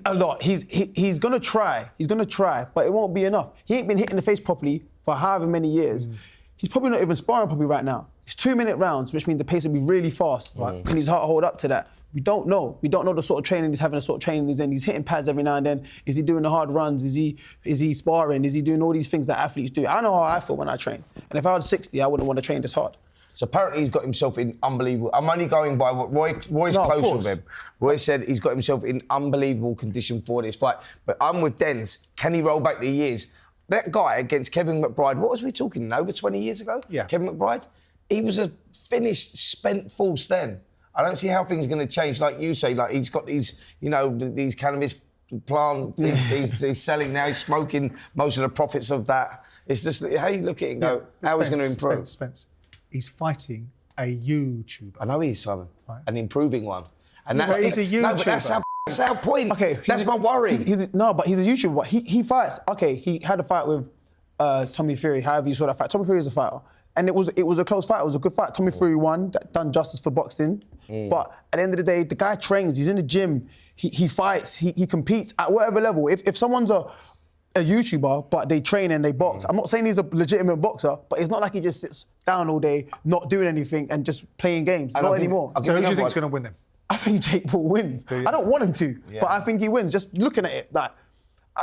A lot. He's gonna try. He's gonna try, but it won't be enough. He ain't been hit in the face properly for however many years. He's probably not even sparring properly right now. It's 2-minute rounds, which means the pace will be really fast. Right? Can his heart hold up to that? We don't know. We don't know the sort of training he's having, the sort of training he's in. He's hitting pads every now and then. Is he doing the hard runs? Is he sparring? Is he doing all these things that athletes do? I know how I feel when I train. And if I was 60, I wouldn't want to train this hard. So apparently he's got himself in unbelievable... I'm only going by what Roy's close with him. Roy said he's got himself in unbelievable condition for this fight. But I'm with Denz. Can he roll back the years? That guy against Kevin McBride, what was we talking, over 20 years ago? Yeah. Kevin McBride? he was a finished, spent force then. I don't see how things are going to change. Like you say, like he's got these, you know, these cannabis plants he's selling now. He's smoking most of the profits of that. It's just how you look at it and go, how he's going to improve. Spence, he's fighting a YouTuber. I know he is, Simon, an improving one. And that's he's a YouTuber. No, but that's our point. Okay, that's my worry. But he's a YouTuber. He fights. Okay, he had a fight with Tommy Fury. However you saw that fight, Tommy Fury is a fighter, and it was a close fight. It was a good fight. Tommy Fury won. That done justice for boxing. But at the end of the day, the guy trains. He's in the gym. He fights. He competes at whatever level. If someone's a YouTuber, but they train and they box. I'm not saying he's a legitimate boxer, but it's not like he just sits down all day, not doing anything and just playing games. Not anymore. So who do you think's going to win then? I think Jake Paul wins. I don't want him to, but I think he wins. Just looking at it, like,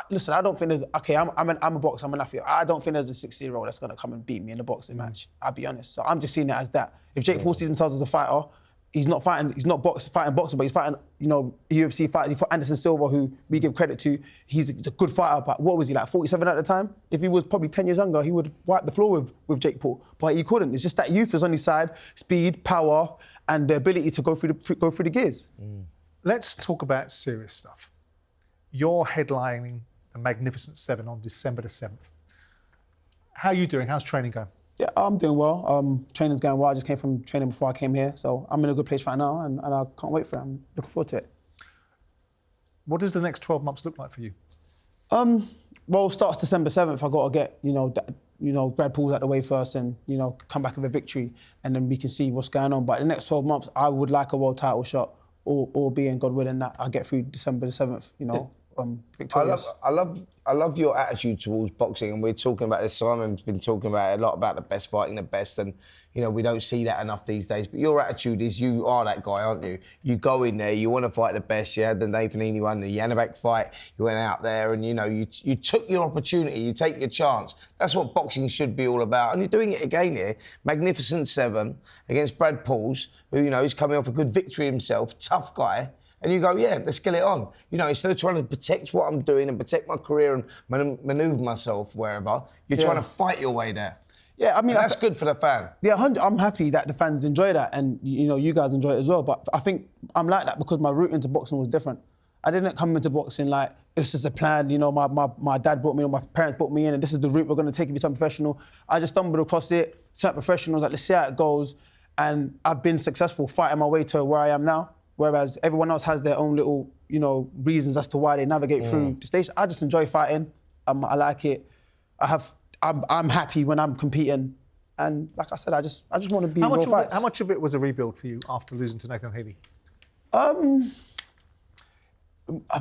listen, I don't think there's, okay, I'm a boxer, I'm an athlete. I don't think there's a 60-year-old that's going to come and beat me in a boxing match. I'll be honest. So I'm just seeing it as that. If Jake Paul sees himself as a fighter, he's not fighting boxing, but he's fighting, you know, UFC fighters. He fought Anderson Silva, who we give credit to. He's a good fighter, but what was he, like 47 at the time? If he was probably 10 years younger, he would wipe the floor with Jake Paul. But he couldn't. It's just that youth is on his side, speed, power, and the ability to go through the gears. Let's talk about serious stuff. You're headlining the Magnificent Seven on December the 7th. How are you doing? How's training going? Yeah, I'm doing well. Training's going well. I just came from training before I came here, so I'm in a good place right now, and I can't wait for it. I'm looking forward to it. What does the next 12 months look like for you? Well, it starts December 7th. I got to get, Brad Paul's out the way first, and come back with a victory, and then we can see what's going on. But the next 12 months, I would like a world title shot, or being God willing that I get through December the 7th. Victorious. I love your attitude towards boxing, and we're talking about this. Simon's been talking about it a lot about the best fighting the best, and we don't see that enough these days. But your attitude is you are that guy, aren't you? You go in there, you want to fight the best. You had the Nathan Heaney one, the Yanabek fight. You went out there, and you took your opportunity. You take your chance. That's what boxing should be all about, and you're doing it again here. Magnificent Seven against Brad Pauls, who he's coming off a good victory himself, tough guy. And you go, yeah, let's get it on. Instead of trying to protect what I'm doing and protect my career and manoeuvre myself wherever, you're trying to fight your way there. Yeah, I mean... And that's good for the fan. Yeah, I'm happy that the fans enjoy that, and, you guys enjoy it as well. But I think I'm like that because my route into boxing was different. I didn't come into boxing like it's just a plan. My dad brought me in, my parents brought me in, and this is the route we're going to take if you turn professional. I just stumbled across it, turned professional, like, let's see how it goes. And I've been successful fighting my way to where I am now. Whereas everyone else has their own little, reasons as to why they navigate through the stage. I just enjoy fighting. I like it. I'm happy when I'm competing. And like I said, I just want to be in real fights. How much of it was a rebuild for you after losing to Nathan Heaney?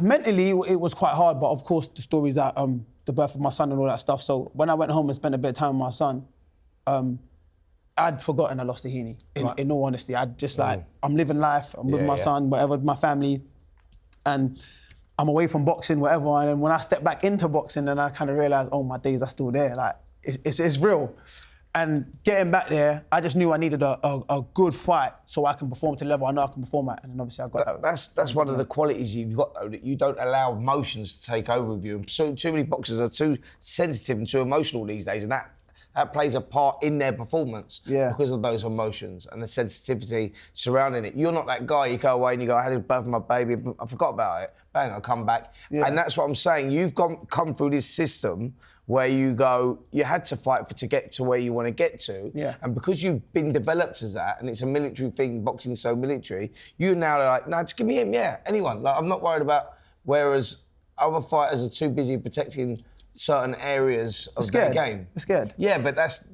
Mentally, it was quite hard. But of course, the stories that the birth of my son and all that stuff. So when I went home and spent a bit of time with my son, I'd forgotten I lost to Heaney, in all honesty. I'd just I'm living life, I'm with my son, whatever, my family, and I'm away from boxing, whatever. And then when I step back into boxing, then I kind of realised, oh, my days are still there. Like, it's real. And getting back there, I just knew I needed a good fight so I can perform to the level I know I can perform at. And then obviously I got that. That's one of the qualities you've got, though, that you don't allow emotions to take over with you. And so too many boxers are too sensitive and too emotional these days, and that plays a part in their performance because of those emotions and the sensitivity surrounding it. You're not that guy, you go away and you go, I had a birth of my baby, I forgot about it, bang, I'll come back. Yeah. And that's what I'm saying. You've come through this system where you go, you had to fight to get to where you want to get to. Yeah. And because you've been developed as that, and it's a military thing, boxing's so military, you now are like, no, just give me him, anyone. Like, I'm not worried about, whereas other fighters are too busy protecting certain areas of their game. They're scared. Yeah, but that's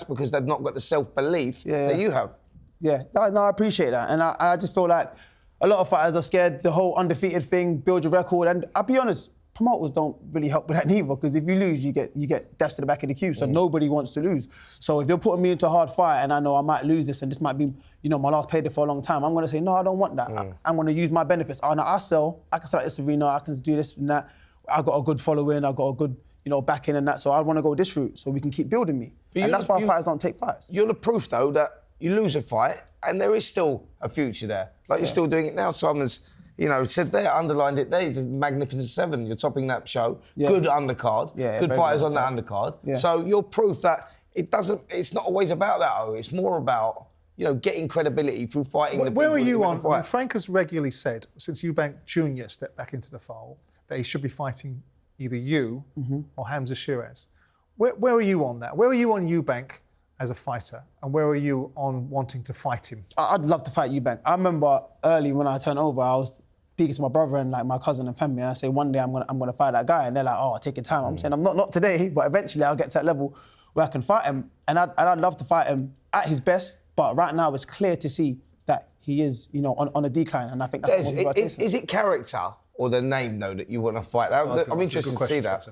because they've not got the self-belief that you have. Yeah, no, I appreciate that. And I just feel like a lot of fighters are scared, the whole undefeated thing, build your record. And I'll be honest, promoters don't really help with that neither, because if you lose, you get dashed to the back of the queue, so nobody wants to lose. So if you're putting me into a hard fight and I know I might lose this and this might be, my last payday for a long time, I'm going to say, no, I don't want that. I'm going to use my benefits. I can sell at this arena, I can do this and that. I got a good following, I got a good, backing and that, so I want to go this route so we can keep building me. And that's why fighters don't take fights. You're the proof, though, that you lose a fight and there is still a future there. Like, you're still doing it now. Simon's, said there, underlined it there, the Magnificent Seven, you're topping that show. Yeah. Good undercard, good fighters on that undercard. Yeah. So you're proof that It's not always about that, though. It's more about, getting credibility through fighting. Where are you on? Frank has regularly said, since Eubank Jr. stepped back into the fold, that he should be fighting either you or Hamza Shiraz. Where are you on that? Where are you on Eubank as a fighter, and where are you on wanting to fight him? I'd love to fight Eubank. I remember early when I turned over, I was speaking to my brother and my cousin and family, and I say one day I'm gonna fight that guy, and they're like, oh, take your time. I'm saying I'm not today, but eventually I'll get to that level where I can fight him, and I'd love to fight him at his best. But right now it's clear to see that he is, on a decline, and I think that's is it character or the name though that you want to fight? I'm interested to see that.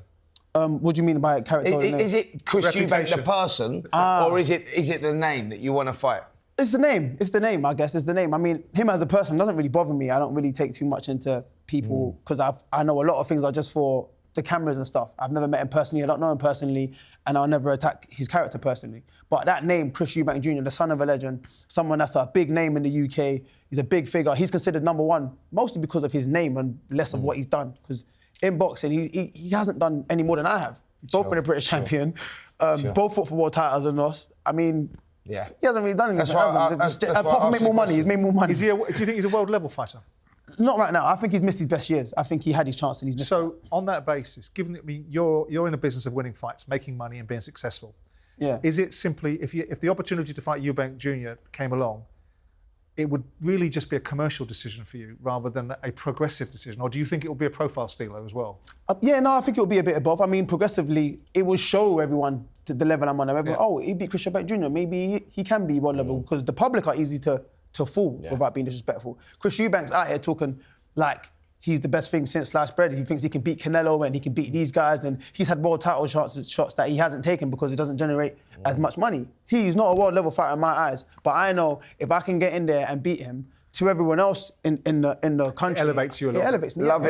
What do you mean by character? Is it Chris Eubank the person, or is it the name that you want to fight? It's the name. It's the name, I guess. It's the name. I mean, him as a person doesn't really bother me. I don't really take too much into people because I know a lot of things are just for the cameras and stuff. I've never met him personally. I don't know him personally, and I'll never attack his character personally. But that name, Chris Eubank Jr., the son of a legend, someone that's a big name in the UK, he's a big figure. He's considered #1, mostly because of his name and less of what he's done. Because in boxing, he hasn't done any more than I have. Both been a British champion, both fought for world titles and lost. I mean, he hasn't really done anything. Apart from make more money, he's made more money. Do you think he's a world level fighter? Not right now. I think he's missed his best years. I think he had his chance and he's missed it. On that basis, given you're in a business of winning fights, making money and being successful, is it simply, if the opportunity to fight Eubank Jr. came along, it would really just be a commercial decision for you rather than a progressive decision? Or do you think it will be a profile stealer as well? I think it will be a bit of both. I mean, progressively, it will show everyone to the level I'm on. Oh, he beat Chris Eubank Jr. Maybe he can be world level, because the public are easy to fool without being disrespectful. Chris Eubank's out here talking like he's the best thing since sliced bread. He thinks he can beat Canelo and he can beat these guys, and he's had world title shots that he hasn't taken because it doesn't generate as much money. He's not a world level fighter in my eyes, but I know if I can get in there and beat him, to everyone else in the country, it elevates you a lot. It elevates me. Love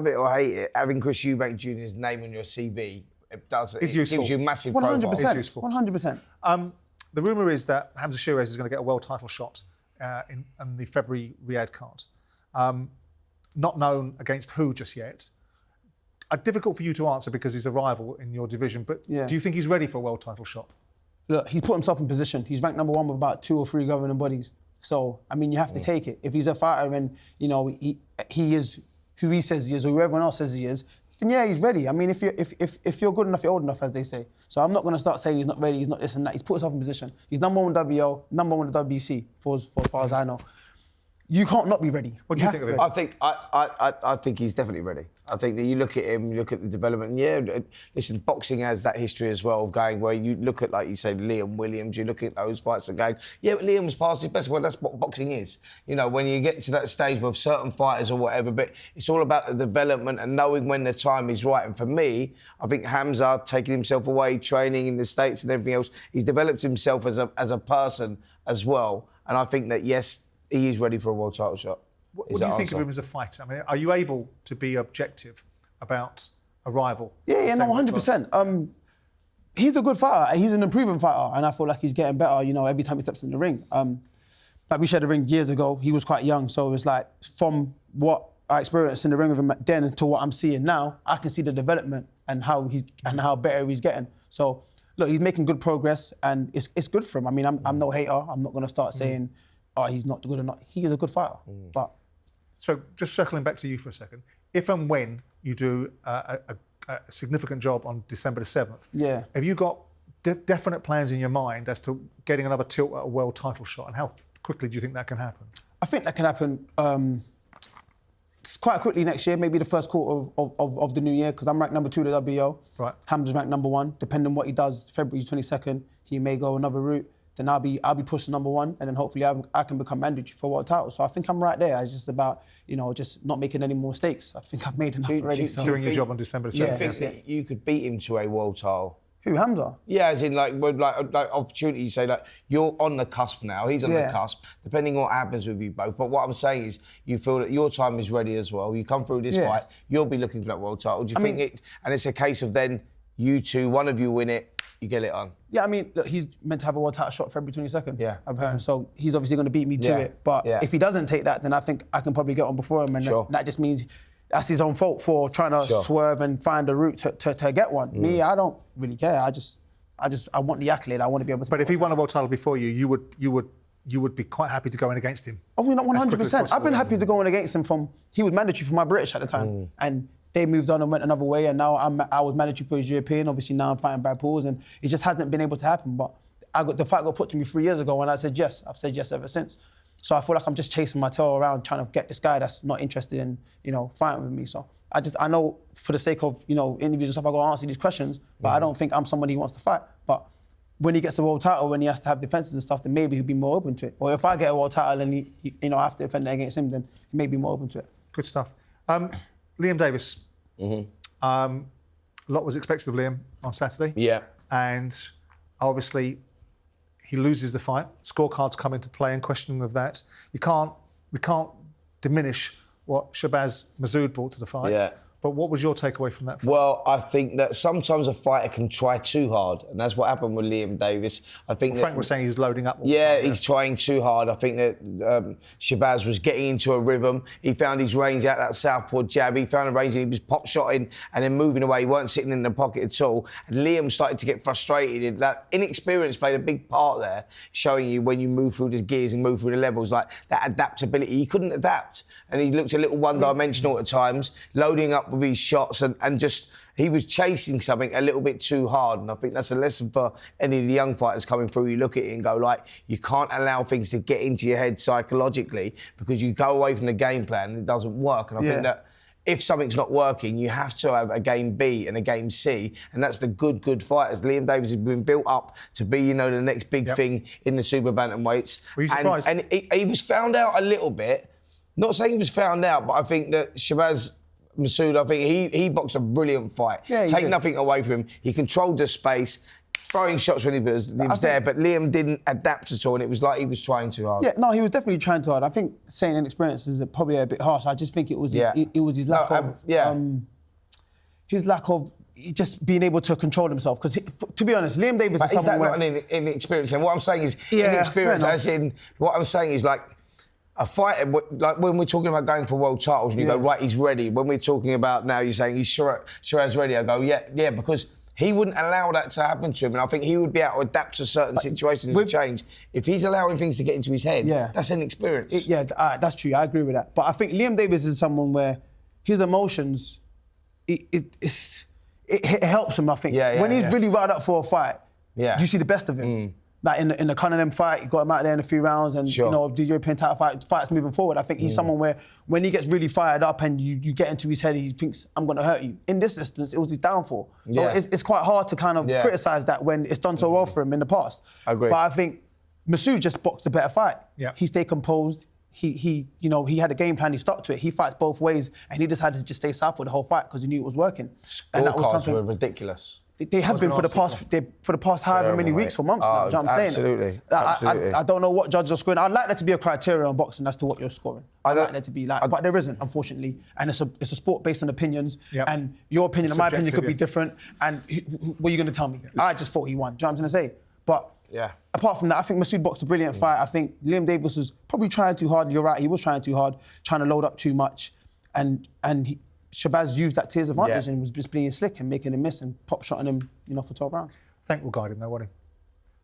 it or hate it, having Chris Eubank Jr.'s name on your CV, it gives you massive profile. 100%. It's useful. 100%. The rumour is that Hamza Shiraz is going to get a world title shot in the February Riyadh card. Not known against who just yet. Difficult for you to answer because he's a rival in your division, but do you think he's ready for a world title shot? Look, he's put himself in position. He's ranked #1 with about 2 or 3 governing bodies. So, I mean, you have to take it. If he's a fighter and, he is who he says he is, or who everyone else says he is, then he's ready. I mean, if you're good enough, you're old enough, as they say. So I'm not going to start saying he's not ready, he's not this and that. He's put himself in position. He's #1 WO, #1 WBC, for as far as I know. You can't not be ready. What do you think of him? I think he's definitely ready. I think that you look at him, you look at the development. Listen, boxing has that history as well of going where you look at, like you say, Liam Williams. You look at those fights and going, but Liam's past his best. Well, that's what boxing is. When you get to that stage with certain fighters or whatever, but it's all about the development and knowing when the time is right. And for me, I think Hamza taking himself away, training in the States and everything else, he's developed himself as a person as well. And I think that yes, he is ready for a world title shot. What do you think of him as a fighter? I mean, are you able to be objective about a rival? Yeah, no, 100%. He's a good fighter. He's an improving fighter, and I feel like he's getting better, every time he steps in the ring. Like we shared the ring years ago, he was quite young, so it was like from what I experienced in the ring with him then to what I'm seeing now, I can see the development and how better he's getting. So look, he's making good progress, and it's good for him. I mean, I'm no hater. I'm not going to start saying, he's not good or not. He is a good fighter. But so just circling back to you for a second, if and when you do a significant job on December the 7th, have you got definite plans in your mind as to getting another tilt at a world title shot, and how quickly do you think that can happen? I think that can happen quite quickly next year, maybe the first quarter of the new year, because I'm ranked #2 to WBO. Right. Hamza's ranked #1. Depending on what he does, February 22nd, he may go another route. Then I'll be pushed to #1, and then hopefully I can become mandatory for world title. So I think I'm right there. It's just about just not making any more mistakes. I think I've made enough already. Doing your job on December the 7th. Do you think that you could beat him to a world title? Who, Hamza? Yeah, as in like opportunity. You say like you're on the cusp now. He's on the cusp. Depending on what happens with you both. But what I'm saying is, you feel that your time is ready as well. You come through this fight, you'll be looking for that world title. Do you think it? And it's a case of then you two, one of you win it. You get it on. Yeah, I mean, look, he's meant to have a world title shot February 22nd. Yeah. I've heard. So he's obviously going to beat me to it. But if he doesn't take that, then I think I can probably get on before him. And that just means that's his own fault for trying to swerve and find a route to get one. Me, I don't really care. I just I want the accolade. I want to be able to. But if he won a world title before you, you would be quite happy to go in against him. Oh, we're not 100%. I've been happy to go in against him he was mandatory for my British at the time. And they moved on and went another way, and now I was mandatory for his European. Obviously now I'm fighting Brad Pauls, and it just hasn't been able to happen. But the fight got put to me 3 years ago, and I said yes. I've said yes ever since. So I feel like I'm just chasing my tail around trying to get this guy that's not interested in, fighting with me. So I know for the sake of, interviews and stuff, I got to answer these questions, but I don't think I'm somebody who wants to fight. But when he gets a world title, when he has to have defenses and stuff, then maybe he'll be more open to it. Or if I get a world title and I have to defend it against him, then he may be more open to it. Good stuff. Liam Davis. A lot was expected of Liam on Saturday. Yeah. And obviously he loses the fight. Scorecards come into play and questioning of that. We can't diminish what Shabazz Masood brought to the fight. Yeah. But what was your takeaway from that fight? Well, I think that sometimes a fighter can try too hard, and that's what happened with Liam Davis. I think Frank was saying he was loading up. He's trying too hard. I think that Shabazz was getting into a rhythm. He found his range out that southpaw jab. He found a range. He was pop shotting and then moving away. He weren't sitting in the pocket at all. And Liam started to get frustrated. That inexperience played a big part there, showing you when you move through the gears and move through the levels, like that adaptability. He couldn't adapt, and he looked a little one-dimensional at times, loading up with his shots and just he was chasing something a little bit too hard. And I think that's a lesson for any of the young fighters coming through. You look at it and go, like, you can't allow things to get into your head psychologically because you go away from the game plan and it doesn't work. And I think that if something's not working, you have to have a game B and a game C, and that's the good fighters. Liam Davis has been built up to be, the next big thing in the super bantamweights. Were you surprised? And he was found out a little bit. Not saying he was found out, but I think that Shabazz Masood, I think he boxed a brilliant fight. Yeah, Take nothing away from him. He controlled the space, throwing shots when he was there, but Liam didn't adapt at all, and it was like he was trying too hard. Yeah, no, he was definitely trying too hard. I think saying inexperience is probably a bit harsh. I just think it was his lack of just being able to control himself. Because to be honest, Liam Davis is someone not an inexperience? And what I'm saying is inexperience, as in what I'm saying is like. A fighter, like when we're talking about going for world titles, and you go, right, he's ready. When we're talking about now, you're saying he's sure as ready. I go, yeah, because he wouldn't allow that to happen to him, and I think he would be able to adapt to certain situations and change. If he's allowing things to get into his head, that's an experience. That's true. I agree with that. But I think Liam Davis is someone where his emotions, it helps him. I think when he's really riled up for a fight, you see the best of him. Like in the Cunningham fight, he got him out there in a few rounds, and the European title fights moving forward. I think he's someone where when he gets really fired up and you get into his head, he thinks, I'm going to hurt you. In this instance, it was his downfall. So it's quite hard to kind of criticise that when it's done so well for him in the past. I agree. But I think Masood just boxed a better fight. Yeah. He stayed composed. He had a game plan. He stuck to it. He fights both ways, and he decided to just stay southpaw the whole fight because he knew it was working. And that was something were ridiculous. They have been for the past however many weeks or months now. Do you know what I'm saying? Absolutely. I don't know what judges are scoring. I'd like there to be a criteria on boxing as to what you're scoring. I'd like there to be but there isn't, unfortunately. And it's a sport based on opinions. Yep. And your opinion and my opinion could be different. And what are you going to tell me? I just thought he won. Do you know what I'm going to say? But apart from that, I think Masood boxed a brilliant fight. I think Liam Davis was probably trying too hard. You're right, he was trying too hard, trying to load up too much. And Shabazz used that to his advantage and was just being slick and making him miss and pop-shotting him, for 12 rounds. Frank will guide him though, won't he?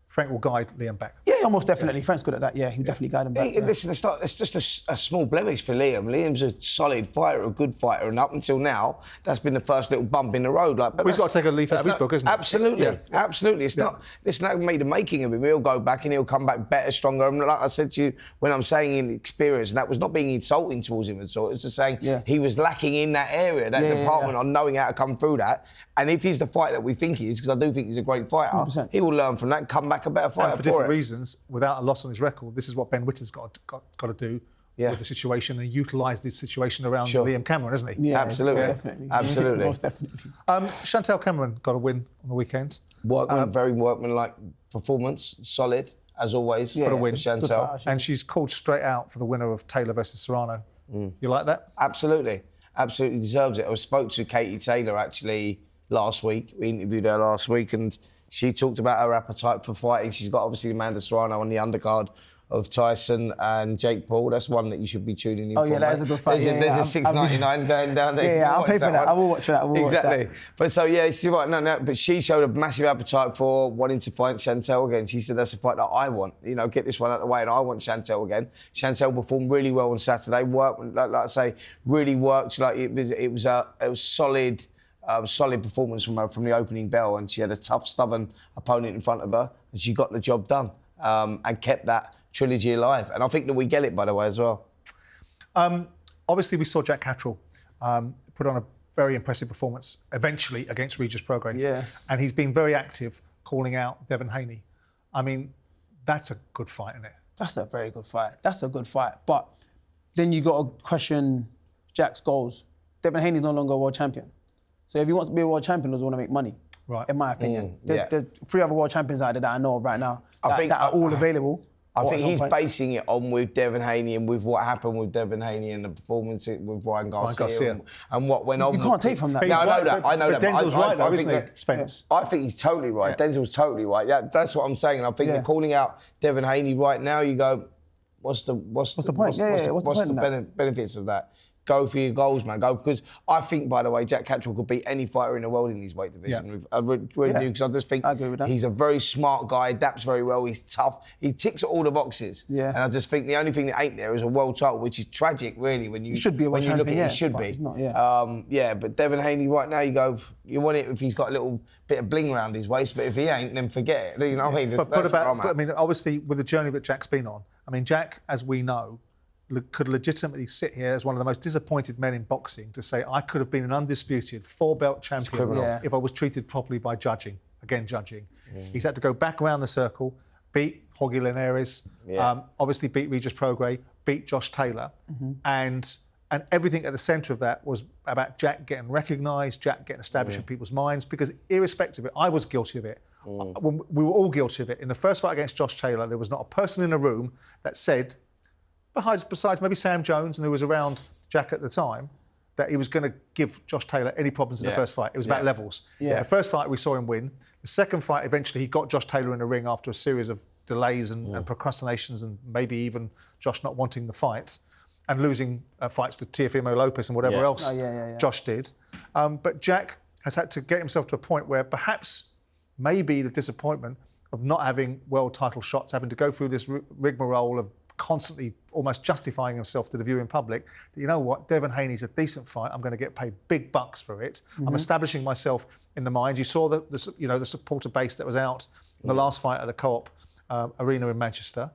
Frank will guide Liam back. Yeah, almost definitely. Frank's good at that. Yeah, he'll definitely guide him back. Hey, listen, it's just a small blemish for Liam. Liam's a solid fighter, a good fighter, and up until now, that's been the first little bump in the road. But he's got to take a leaf out of his book, isn't he? Absolutely, absolutely. It's not the making of him. He'll go back and he'll come back better, stronger. And like I said to you, when I'm saying in experience, and that was not being insulting towards him at all. It's just saying he was lacking in that area, that department, on knowing how to come through that. And if he's the fighter that we think he is, because I do think he's a great fighter, 100%. he will learn from that and come back a better fighter. And for different reasons, without a loss on his record, this is what Ben Whitter's got to do with the situation and utilise this situation around Liam Cameron, isn't he? Yeah, absolutely. Definitely. Absolutely. Most definitely. Chantel Cameron got a win on the weekend. Very workmanlike performance, solid, as always. Got a win. Chantel. And she's called straight out for the winner of Taylor versus Serrano. You like that? Absolutely. Absolutely deserves it. I spoke to Katie Taylor actually last week. We interviewed her last week and she talked about her appetite for fighting. She's got obviously Amanda Serrano on the undercard Tyson and Jake Paul. That's one that you should be tuning in for. Oh, yeah, that is a good fight. There's a $6.99 going down there. Yeah, I'll pay for that. I will watch that. Exactly. But so, yeah, she's right. No, but she showed a massive appetite for wanting to fight Chantel again. She said, that's a fight that I want. You know, get this one out of the way, and I want Chantel again. Chantel performed really well on Saturday. Worked, like I say, really worked. Like it was solid. Solid performance from her from the opening bell, and she had a tough, stubborn opponent in front of her, and she got the job done and kept that trilogy alive. And I think that we get it, by the way, as well. Obviously, we saw Jack Catterall put on a very impressive performance eventually against Regis Prograis. Yeah. And he's been very active calling out Devin Haney. I mean, that's a good fight, isn't it? That's a very good fight. That's a good fight. But then you got to question Jack's goals. Devin Haney's no longer a world champion. So if he wants to be a world champion, he doesn't want to make money, right? In my opinion. Yeah. There's 3 other world champions out there that I know of right now that are all available. I think he's basing it on with Devin Haney and with what happened with Devin Haney and the performance with Ryan Garcia. And what went on. You can't take from that. Yeah, I know that. Denzel's right, though, isn't he, that, Spence? I think he's totally right. Yeah. Denzel's totally right. Yeah, that's what I'm saying. And I think they're calling out Devin Haney right now. You go, what's the point? What's the benefits of that? Go for your goals, man. Go, because I think, by the way, Jack Catterall could beat any fighter in the world in his weight division. I really do, because I just think he's a very smart guy, adapts very well, he's tough, he ticks all the boxes. Yeah. And I just think the only thing that ain't there is a world title, which is tragic, really, when you should be a world champion, look at it. He should be. He's not, but Devin Haney right now, you go, you want it if he's got a little bit of bling around his waist, but if he ain't, then forget it. You know what I mean? I mean, obviously, with the journey that Jack's been on, I mean, Jack, as we know, could legitimately sit here as one of the most disappointed men in boxing to say, I could have been an undisputed 4-belt champion if I was treated properly by judging. He's had to go back around the circle, beat Jorge Linares, obviously beat Regis Prograis, beat Josh Taylor, and everything at the centre of that was about Jack getting recognised, Jack getting established in people's minds, because irrespective of it, I was guilty of it. We were all guilty of it. In the first fight against Josh Taylor, there was not a person in the room that said, besides maybe Sam Jones, and who was around Jack at the time, that he was going to give Josh Taylor any problems in the first fight. It was about levels. Yeah. The first fight, we saw him win. The second fight, eventually, he got Josh Taylor in the ring after a series of delays and procrastinations, and maybe even Josh not wanting the fight and losing fights to Teofimo Lopez and whatever else Josh did. But Jack has had to get himself to a point where perhaps maybe the disappointment of not having world title shots, having to go through this rigmarole of constantly almost justifying himself to the viewing public, that, you know what, Devin Haney's a decent fight, I'm going to get paid big bucks for it. I'm establishing myself in the minds. You saw the supporter base that was out in the last fight at the Co-op Arena in Manchester.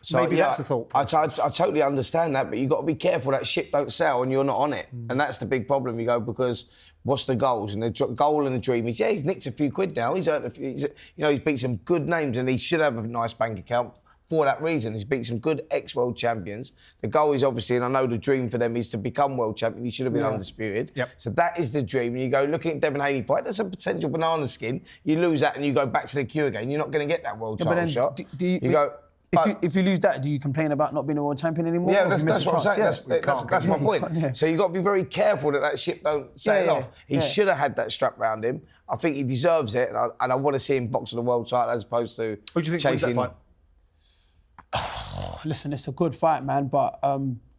So maybe that's the thought process. I totally understand that, but you've got to be careful that ship don't sail and you're not on it. And that's the big problem, you go, because what's the goals? And the goal and the dream is, he's nicked a few quid now. He's earned he's beat some good names, and he should have a nice bank account. For that reason, he's beat some good ex-world champions. The goal is obviously, and I know the dream for them is to become world champion. He should have been undisputed. Yep. So that is the dream. You go looking at Devin Haney fight, that's a potential banana skin. You lose that and you go back to the queue again. You're not going to get that world title shot. If you lose that, do you complain about not being a world champion anymore? Yeah, that's what I'm saying. That's my point. So you've got to be very careful that ship don't sail off. He should have had that strap around him. I think he deserves it, and I want to see him box for the world title as opposed to Who do you think wins that fight? Listen, it's a good fight, man, but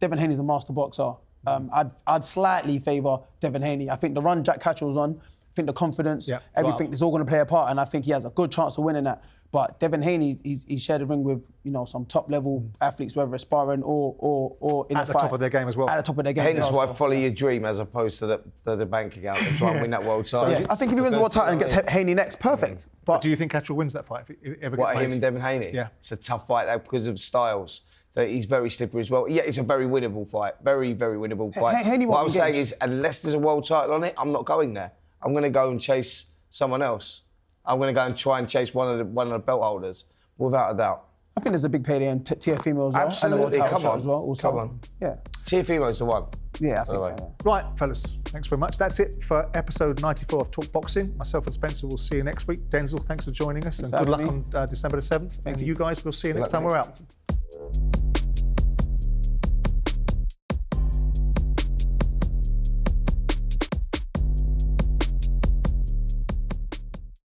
Devin Haney's a master boxer. I'd slightly favour Devin Haney. I think the run Jack Catterall's on, I think the confidence, everything is all going to play a part, and I think he has a good chance of winning that. But Devin Haney, he's shared a ring with some top-level athletes, whether it's sparring or in a fight. At the top of their game as well. At the top of their game. Hence why follow your dream as opposed to the bank account and try and win that world title. I think if he wins the world title and gets Haney next, perfect. But do you think Catterall wins that fight if it ever gets him and Devin Haney? Yeah. It's a tough fight because of styles. So he's very slippery as well. Yeah, it's a very winnable fight. Very, very winnable fight. What I'm saying is, unless there's a world title on it, I'm not going there. I'm going to go and chase someone else. I'm going to go and try and chase one of the belt holders, without a doubt. I think there's a big payday in Teofimo as well. Absolutely, come on. As well, also. Come on. Yeah. Teofimo's the one. Yeah, I think so. Yeah. Right, fellas, thanks very much. That's it for episode 94 of Talk Boxing. Myself and Spencer will see you next week. Denzel, thanks for joining us, and good luck on December the 7th. And you guys, we'll see you next time we're out.